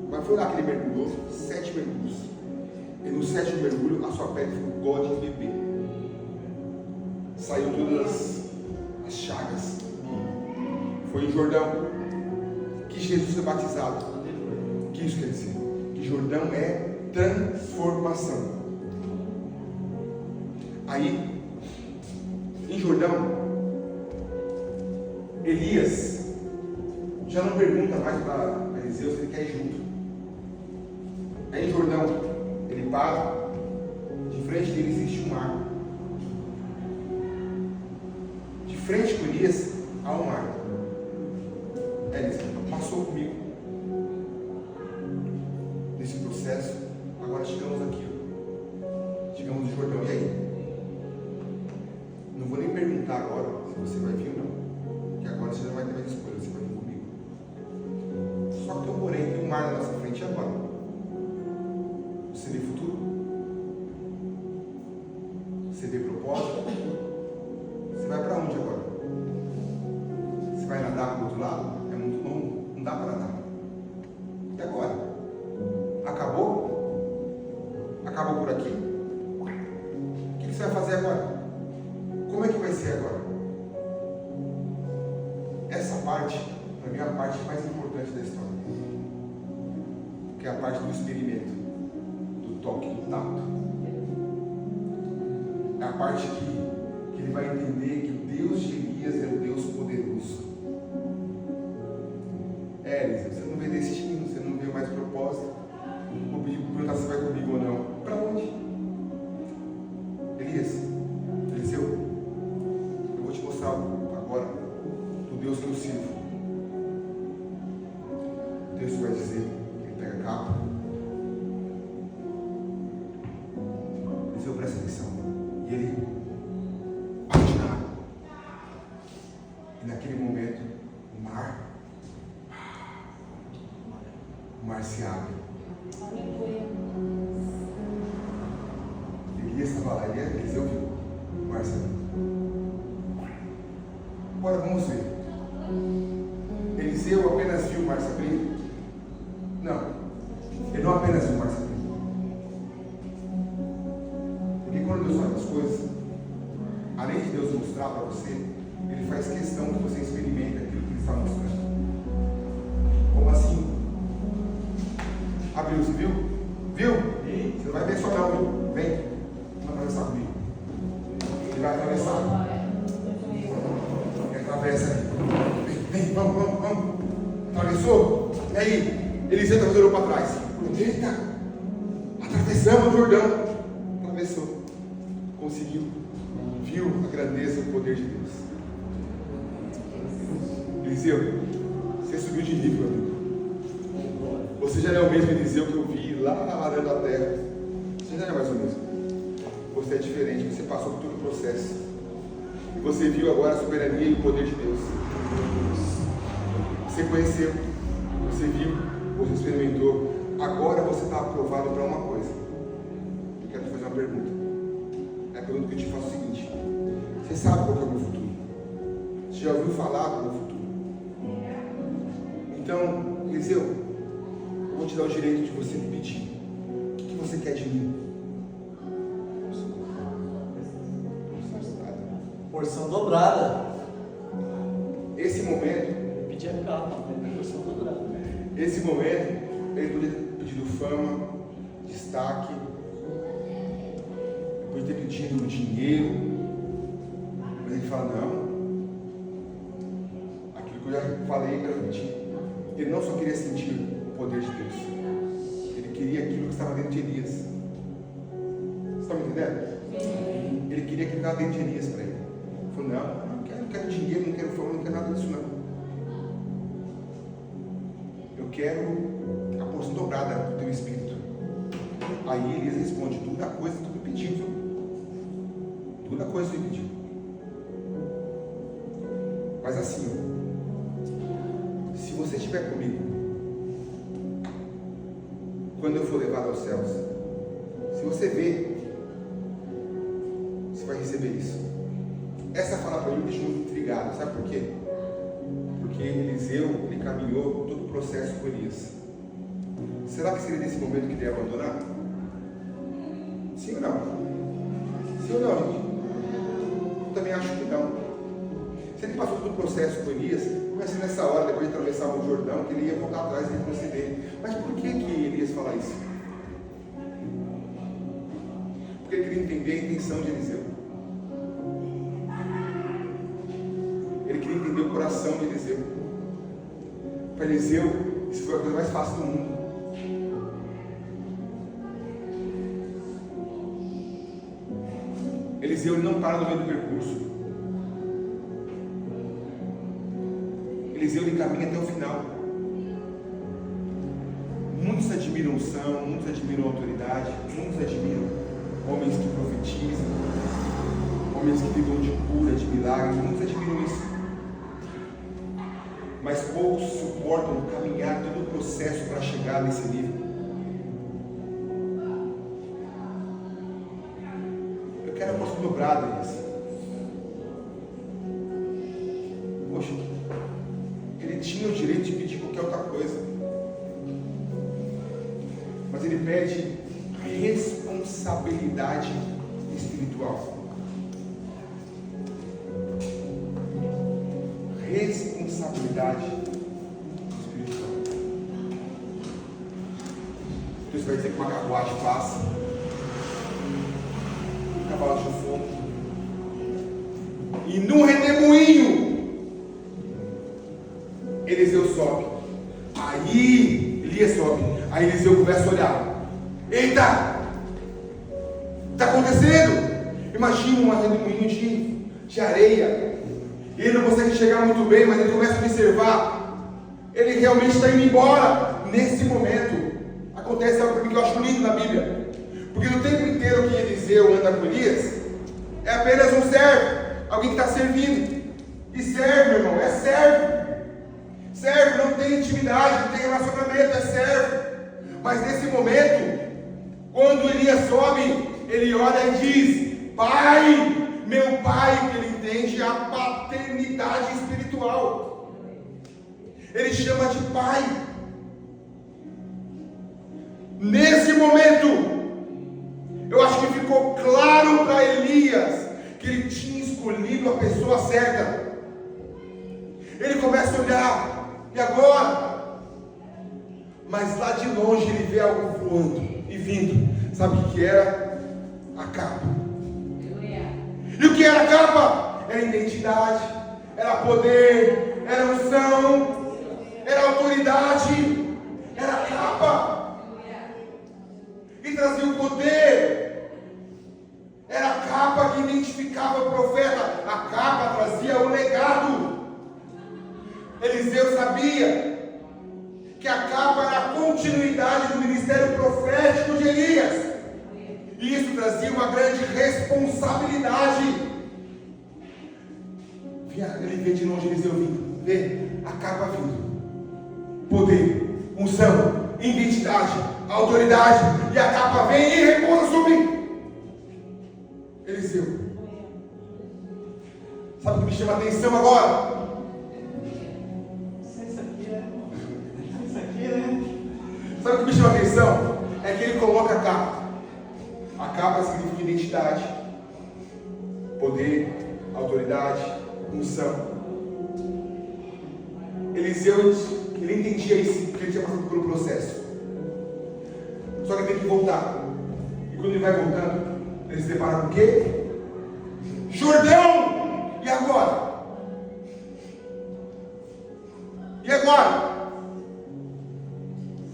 Mas foi lá que ele mergulhou, 7 mergulhos. E no 7º mergulho, a sua pele ficou igual de bebê. Saiu todas as chagas. Foi em Jordão que Jesus foi batizado. O que isso quer dizer? Que Jordão é transformação. Aí, em Jordão, Elias já não pergunta mais para Eliseu se ele quer ir junto. Aí em Jordão, ele para, de frente dele existe um mar. De frente com Elias há um mar. Elias passou comigo nesse processo. Agora chegamos aqui. Chegamos no Jordão. E aí? Não vou nem perguntar agora se você vai vir ou não. Porque agora você não vai ter mais escolha, você vai vir comigo. Só que porém tem um mar na nossa frente agora. Você vê futuro? Você vê propósito? Você vai para onde agora? Você vai nadar para o outro lado? É muito longo, não dá para nadar. E agora? Acabou? Acabou por aqui? O que você vai fazer agora? Como é que vai ser agora? Essa parte, para mim, é a parte mais importante da história. Que é a parte do experimento, do toque, do tato. É a parte que ele vai entender que o Deus de Elias é o Deus poderoso. Elias, você não vê destino, você não vê mais propósito. Vou pedir para perguntar se vai comigo ou não. Para onde? Elias, Eliseu, eu vou te mostrar agora o Deus que eu sirvo. O texto vai dizer, ele pega a capa. Eliseu, presta atenção. E ele bate na água. E naquele momento, o mar se abre. Elias estava lá, Eliseu viu o mar se abre. Agora vamos ver. Eliseu apenas viu o mar se abrir? Não. Ele não apenas viu o mar se abrir. Porque quando Deus faz as coisas, além de Deus mostrar para você, Ele faz questão que você experimente aquilo que Ele está mostrando. Como assim? Abriu, você viu? Viu? Você não vai ver só não, viu? Vem. Vamos atravessar comigo. Ele vai atravessar. Ele atravessa aí. Vem, vamos. Atravessou? E aí? Eliseu olhou para trás. Eita! Atravessamos o Jordão. Atravessou. Conseguiu. Viu a grandeza e o poder de Deus. Eliseu, você subiu de nível, amigo. Você já não é o mesmo Eliseu que eu vi lá arando a terra. Você já não é mais o mesmo. Você é diferente, você passou por todo o processo. E você viu agora a soberania e o poder de Deus. Você conheceu, você viu, você experimentou. Agora você está aprovado para uma coisa. Eu quero te fazer uma pergunta. É a pergunta que eu te faço é o seguinte: você sabe qual é o meu futuro? Você já ouviu falar do meu futuro? Então, Eliseu, eu vou te dar o direito de você me pedir. O que você quer de mim? Porção dobrada. Esse momento, Pedir a capa, porção dobrada. esse momento, ele podia ter pedido fama, destaque, podia ter pedido dinheiro, mas ele fala: não, aquilo que eu já falei, eu quero repetir. Ele não só queria sentir o poder de Deus, ele queria aquilo que estava dentro de Elias. Você está me entendendo? Ele queria aquilo que estava dentro de Elias para ele. Ele falou: não quero dinheiro, não quero fama, não quero nada disso não. Eu quero a porção dobrada do teu espírito. Aí Elias responde: toda coisa que tu me pediu, viu? Toda coisa que tu me pediu. Mas assim, se você estiver comigo, quando eu for levado aos céus, se você ver, você vai receber isso. Essa fala para mim me deixa muito intrigado. Sabe por quê? Porque Eliseu, ele caminhou todo o processo com Elias. Será que seria nesse momento que ele ia abandonar? Sim ou não? Sim ou não, gente? Eu também acho que não. Se ele passou todo o processo com Elias, vai ser nessa hora, depois de atravessar o Jordão, que ele ia voltar atrás e retroceder. Mas por que Elias fala isso? Porque ele queria entender a intenção de Eliseu. Ele queria entender o coração de Eliseu. Para Eliseu, isso foi a coisa mais fácil do mundo. Eliseu, ele não para no meio do percurso. Eliseu, ele caminha até o final. Muitos admiram unção, muitos admiram autoridade, muitos admiram homens que profetizam, homens que vivem de cura, de milagres, muitos admiram isso. Mas poucos suportam caminhar todo o processo para chegar nesse nível. Eu quero a porção dobrada disso. Poxa, ele tinha o direito de pedir qualquer outra coisa, mas ele pede responsabilidade espiritual. Responsabilidade espiritual. Então você vai dizer que uma carruagem passa, um cavalo de fogo, e num redemoinho Eliseu sobe. Aí Elias sobe. Aí Eliseu começa a olhar. Eita! Está acontecendo? Imagina um redemoinho de areia. Ele não consegue chegar muito bem, mas ele começa a observar. Ele realmente está indo embora. Nesse momento, acontece algo para mim que eu acho lindo na Bíblia. Porque no tempo inteiro que Eliseu anda com Elias, é apenas um servo. Alguém que está servindo. E servo, meu irmão, é servo. Servo não tem intimidade, não tem relacionamento, é servo. Mas nesse momento, quando Elias sobe, ele olha e diz: Pai, meu pai, que ele entende a paternidade espiritual. Ele chama de pai. Nesse momento, eu acho que ficou claro para Elias que ele tinha escolhido a pessoa certa. Ele começa a olhar, e agora? Mas lá de longe ele vê algo voando e vindo. Sabe o que era? A capa. E o que era a capa? Era identidade, era poder, era unção, era autoridade, era a capa. E trazia o poder. Era a capa que identificava o profeta. A capa trazia o legado. Eliseu sabia que a capa era a continuidade do ministério profético de Elias. E isso trazia uma grande responsabilidade. Ele vê de longe Eliseu vindo. Vê a capa vindo. Poder, unção, identidade, autoridade. E a capa vem e repousa sobre Eliseu. Sabe o que me chama a atenção agora? Isso aqui, né? Sabe o que me chama a atenção? É que ele coloca a capa. A capa significa identidade, poder, autoridade, unção. Eliseu, ele entendia isso, porque ele tinha passado pelo processo. Só que ele tem que voltar. E quando ele vai voltando, ele se depara com o quê? Jordão! E agora? E agora?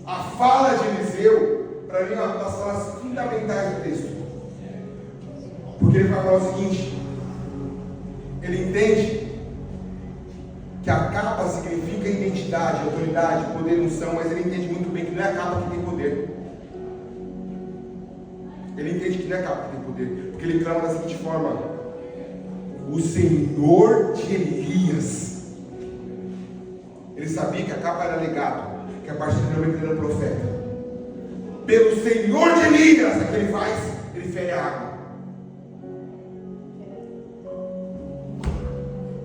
A fala de Eliseu, para mim, é uma das falas fundamentais do texto. Porque ele vai falar o seguinte: ele entende que a capa significa identidade, autoridade, poder, unção, mas ele entende muito bem que não é a capa que tem poder. Ele entende que não é a capa que tem poder, porque ele clama da seguinte forma: o Senhor de Elias. Ele sabia que a capa era legado, que a partir do momento ele era profeta. Pelo Senhor de Elias, o que ele faz? Ele fere a água.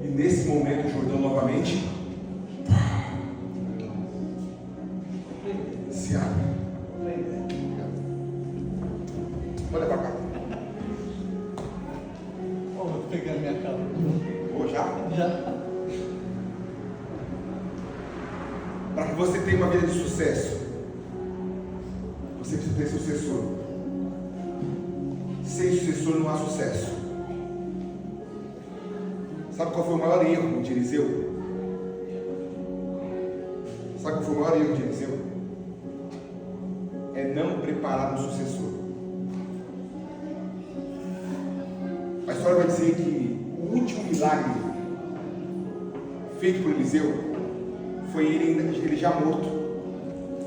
E nesse momento o Jordão novamente se abre. Olha para cá. Vou pegar minha capa. Vou já? Já. Para que você tenha uma vida de sucesso, você precisa ter sucessor. Sem sucessor não há sucesso. Sabe qual foi o maior erro de Eliseu? Sabe qual foi o maior erro de Eliseu? É não preparar um sucessor. A história vai dizer que o último milagre feito por Eliseu foi ele já morto,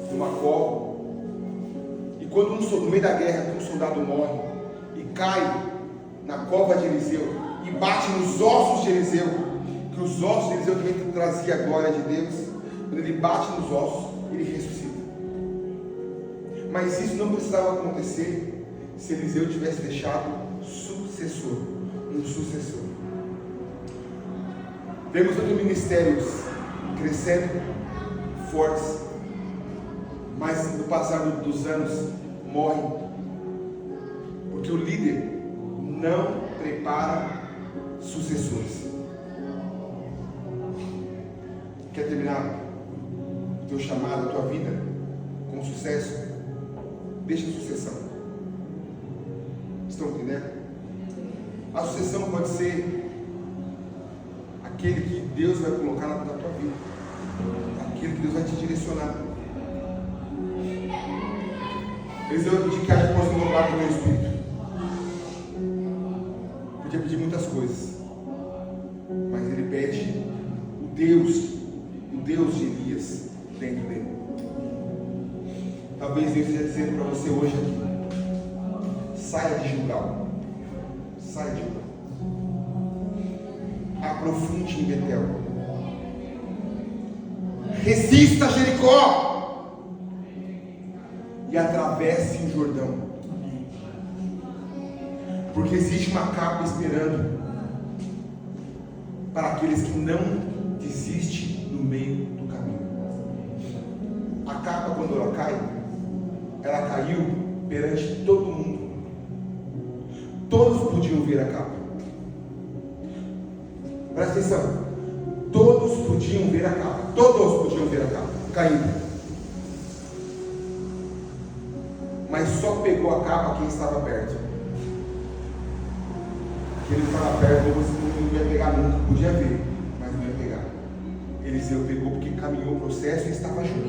numa cova. E quando no meio da guerra, um soldado morre e cai na cova de Eliseu e bate nos ossos de Eliseu, que os ossos de Eliseu também trazia a glória de Deus. Quando ele bate nos ossos, ele ressuscita. Mas isso não precisava acontecer se Eliseu tivesse deixado sucessor, um sucessor. Vemos outros ministérios crescendo, fortes, mas no passar dos anos morrem, porque o líder não prepara sucessores. Quer terminar o teu chamado, a tua vida com sucesso? Deixa a sucessão. Estão entendendo? A sucessão pode ser aquele que Deus vai colocar na tua vida, aquele que Deus vai te direcionar. Eliseu pedir que haja possa louvar com o meu espírito. Podia pedir muitas coisas, mas ele pede o Deus de Elias dentro dele. Talvez Deus esteja dizendo para você hoje aqui: saia de Gilgal, saia de Gilgal, aprofunde em Betel, resista Jericó e atravesse o Jordão, porque existe uma capa esperando para aqueles que não desistem no meio do caminho. A capa, quando ela cai, ela caiu perante todo mundo. Todos podiam ver a capa. Presta atenção. Todos podiam ver a capa. Todos podiam ver a capa caindo. Mas só pegou a capa quem estava perto. Quem estava perto você não ia pegar nunca. Podia ver, mas não ia pegar. Eliseu pegou porque caminhou o processo e estava junto.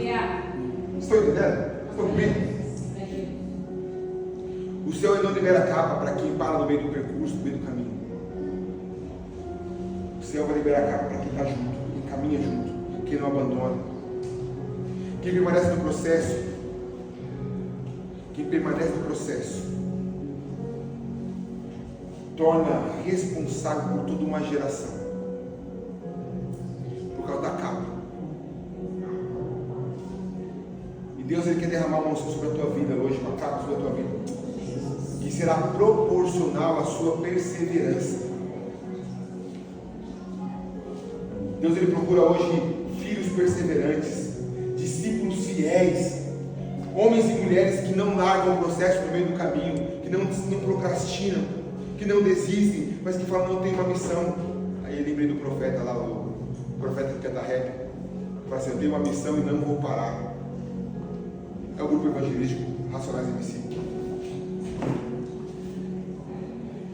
Estão entendendo? Estão comigo? O Senhor não libera a capa para quem para no meio do percurso, no meio do caminho. O Senhor vai liberar a capa para quem está junto, quem caminha junto, quem não abandona. Quem permanece no processo. Quem permanece no processo torna responsável por toda uma geração. uma unção sobre a tua vida hoje, uma capa sobre a tua vida, que será proporcional à sua perseverança. Deus, Ele procura hoje filhos perseverantes, discípulos fiéis, homens e mulheres que não largam o processo no meio do caminho, que não procrastinam, que não desistem, mas que falam, não, tem uma missão. Aí eu lembrei do profeta lá, o profeta que canta rap, que fala assim, eu tenho uma missão e não vou parar. É o grupo evangelístico Racionais MC.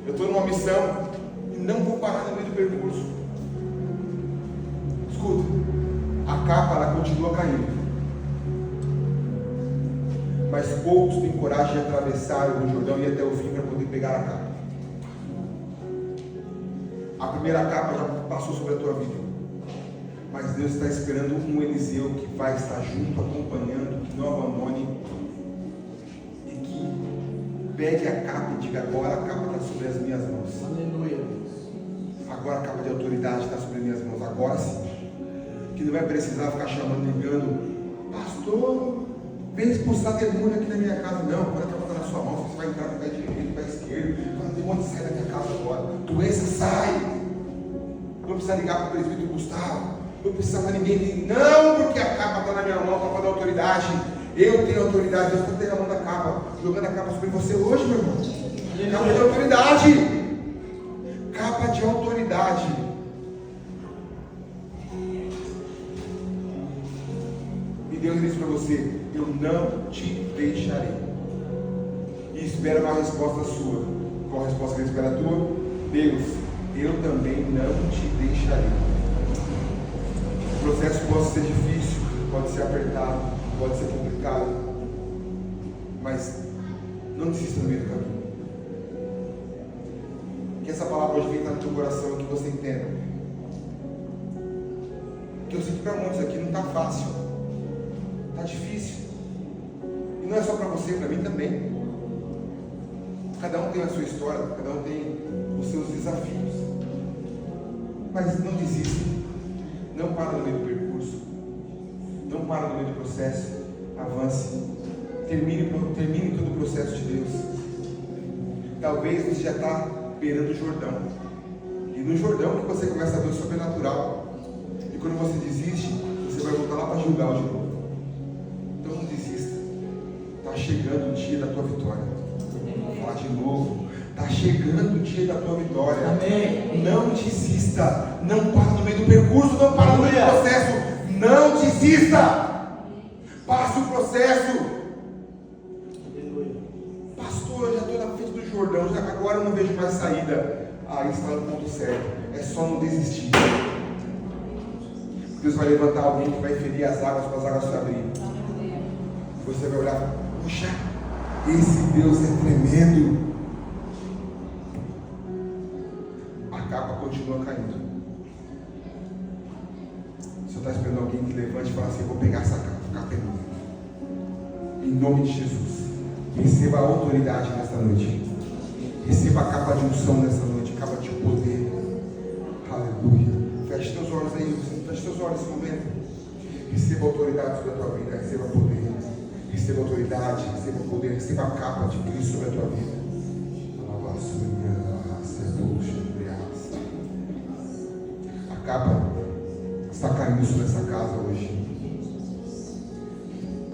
Eu estou numa missão e não vou parar no meio do percurso. Escuta, a capa ela continua caindo, mas poucos têm coragem de atravessar o Jordão e ir até o fim para poder pegar a capa. A primeira capa já passou sobre a tua vida, mas Deus está esperando um Eliseu que vai estar junto, acompanhando, que não abandone e que pegue a capa e diga, agora a capa está sobre as minhas mãos. Aleluia. Agora a capa de autoridade está sobre as minhas mãos, agora sim. Que não vai precisar ficar chamando, ligando, pastor, vem expulsar demônio aqui na minha casa. Não, agora a capa está na sua mão, você vai entrar no pé direito, no pé esquerdo. Quando o demônio sai da minha casa agora, doença sai. Não precisa ligar para o presbítero Gustavo, não precisa para ninguém. Não, porque a capa está na minha mão, a capa da autoridade. Eu tenho autoridade, Deus está derramando a capa, jogando a capa sobre você hoje, meu irmão. Capa de autoridade. Capa de autoridade. E Deus disse para você, eu não te deixarei. E espera uma resposta sua. Qual a resposta que ele espera a tua? Deus, eu também não te deixarei. O processo pode ser difícil, pode ser apertado, pode ser complicado, mas não desista no meio do caminho. Que essa palavra hoje venha estar no teu coração, que você entenda que eu sei que para muitos aqui não está fácil, está difícil, e não é só para você, para mim também. Cada um tem a sua história, cada um tem os seus desafios, mas não desista, não para no meio do percurso, não para no meio do processo, avance, termine todo o processo de Deus. Talvez você já está beirando o Jordão, e no Jordão que você começa a ver o sobrenatural, e quando você desiste, você vai voltar lá para Gilgal de novo. Então não desista, está chegando o dia da tua vitória. Vou falar de novo, está chegando o dia da tua vitória. Amém. Não desista, não para no meio do percurso, não para no meio do processo, não desista, passe o processo. Pastor, eu já estou na frente do Jordão, agora eu não vejo mais saída. Aí está no ponto certo, é só não desistir. Deus vai levantar alguém que vai ferir as águas para as águas se abrirem. Você vai olhar, puxa, esse Deus é tremendo. A capa continua caindo. Você está esperando alguém que levante e fale assim, eu vou pegar essa capa em nome de Jesus. Receba a autoridade nesta noite. Receba a capa de unção nesta noite, capa de poder. Aleluia. Feche teus olhos aí, feche teus olhos nesse momento. Receba a autoridade sobre a tua vida, receba poder. Receba autoridade, receba poder, receba a capa de Cristo sobre a tua vida. A capa está caindo sobre essa casa hoje.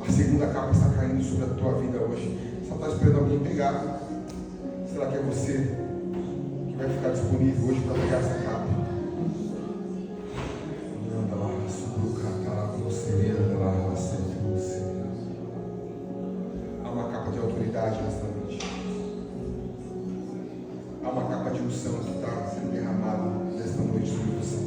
A segunda capa está caindo sobre a tua vida hoje. Só está esperando alguém pegar. Será que é você que vai ficar disponível hoje para pegar essa capa? Há uma capa de autoridade nesta noite. Há uma capa de unção que está sendo derramada nesta noite sobre você.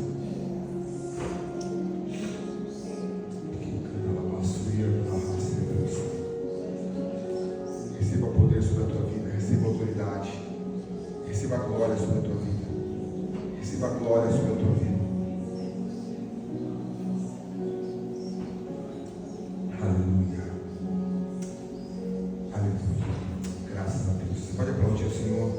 Receba poder sobre a tua vida, receba autoridade, receba glória sobre a tua vida, receba glória sobre a tua vida. Aleluia, aleluia, graças a Deus. Você pode aplaudir o Senhor.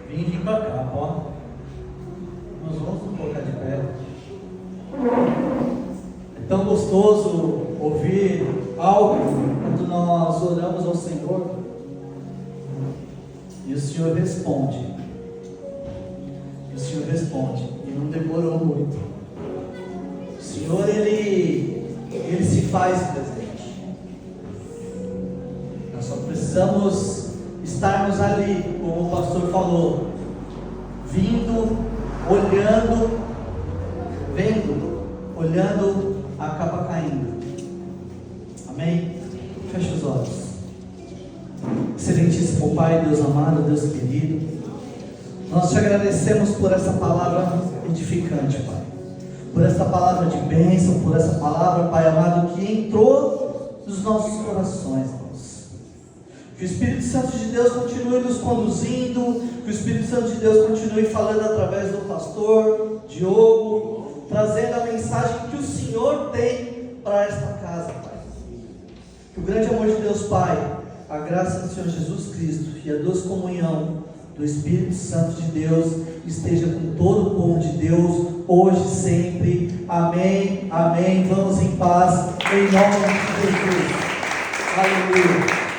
Vem aqui com a capa, ó. ouvir algo quando nós oramos ao Senhor e o Senhor responde. E não demorou muito. O Senhor, Ele se faz presente. Nós só precisamos estarmos ali, como o pastor falou, vindo, olhando a capa caindo. Amém? Feche os olhos. Excelentíssimo Pai, Deus amado, Deus querido, nós te agradecemos por essa palavra edificante, Pai, por essa palavra de bênção, por essa palavra, Pai amado, que entrou nos nossos corações, Deus. Que o Espírito Santo de Deus continue nos conduzindo, que o Espírito Santo de Deus continue falando através do pastor Diogo, trazendo a mensagem que o Senhor tem para esta casa, Pai. Que o grande amor de Deus, Pai, a graça do Senhor Jesus Cristo e a doce comunhão do Espírito Santo de Deus esteja com todo o povo de Deus, hoje e sempre. Amém, amém. Vamos em paz, em nome de Jesus. Aleluia.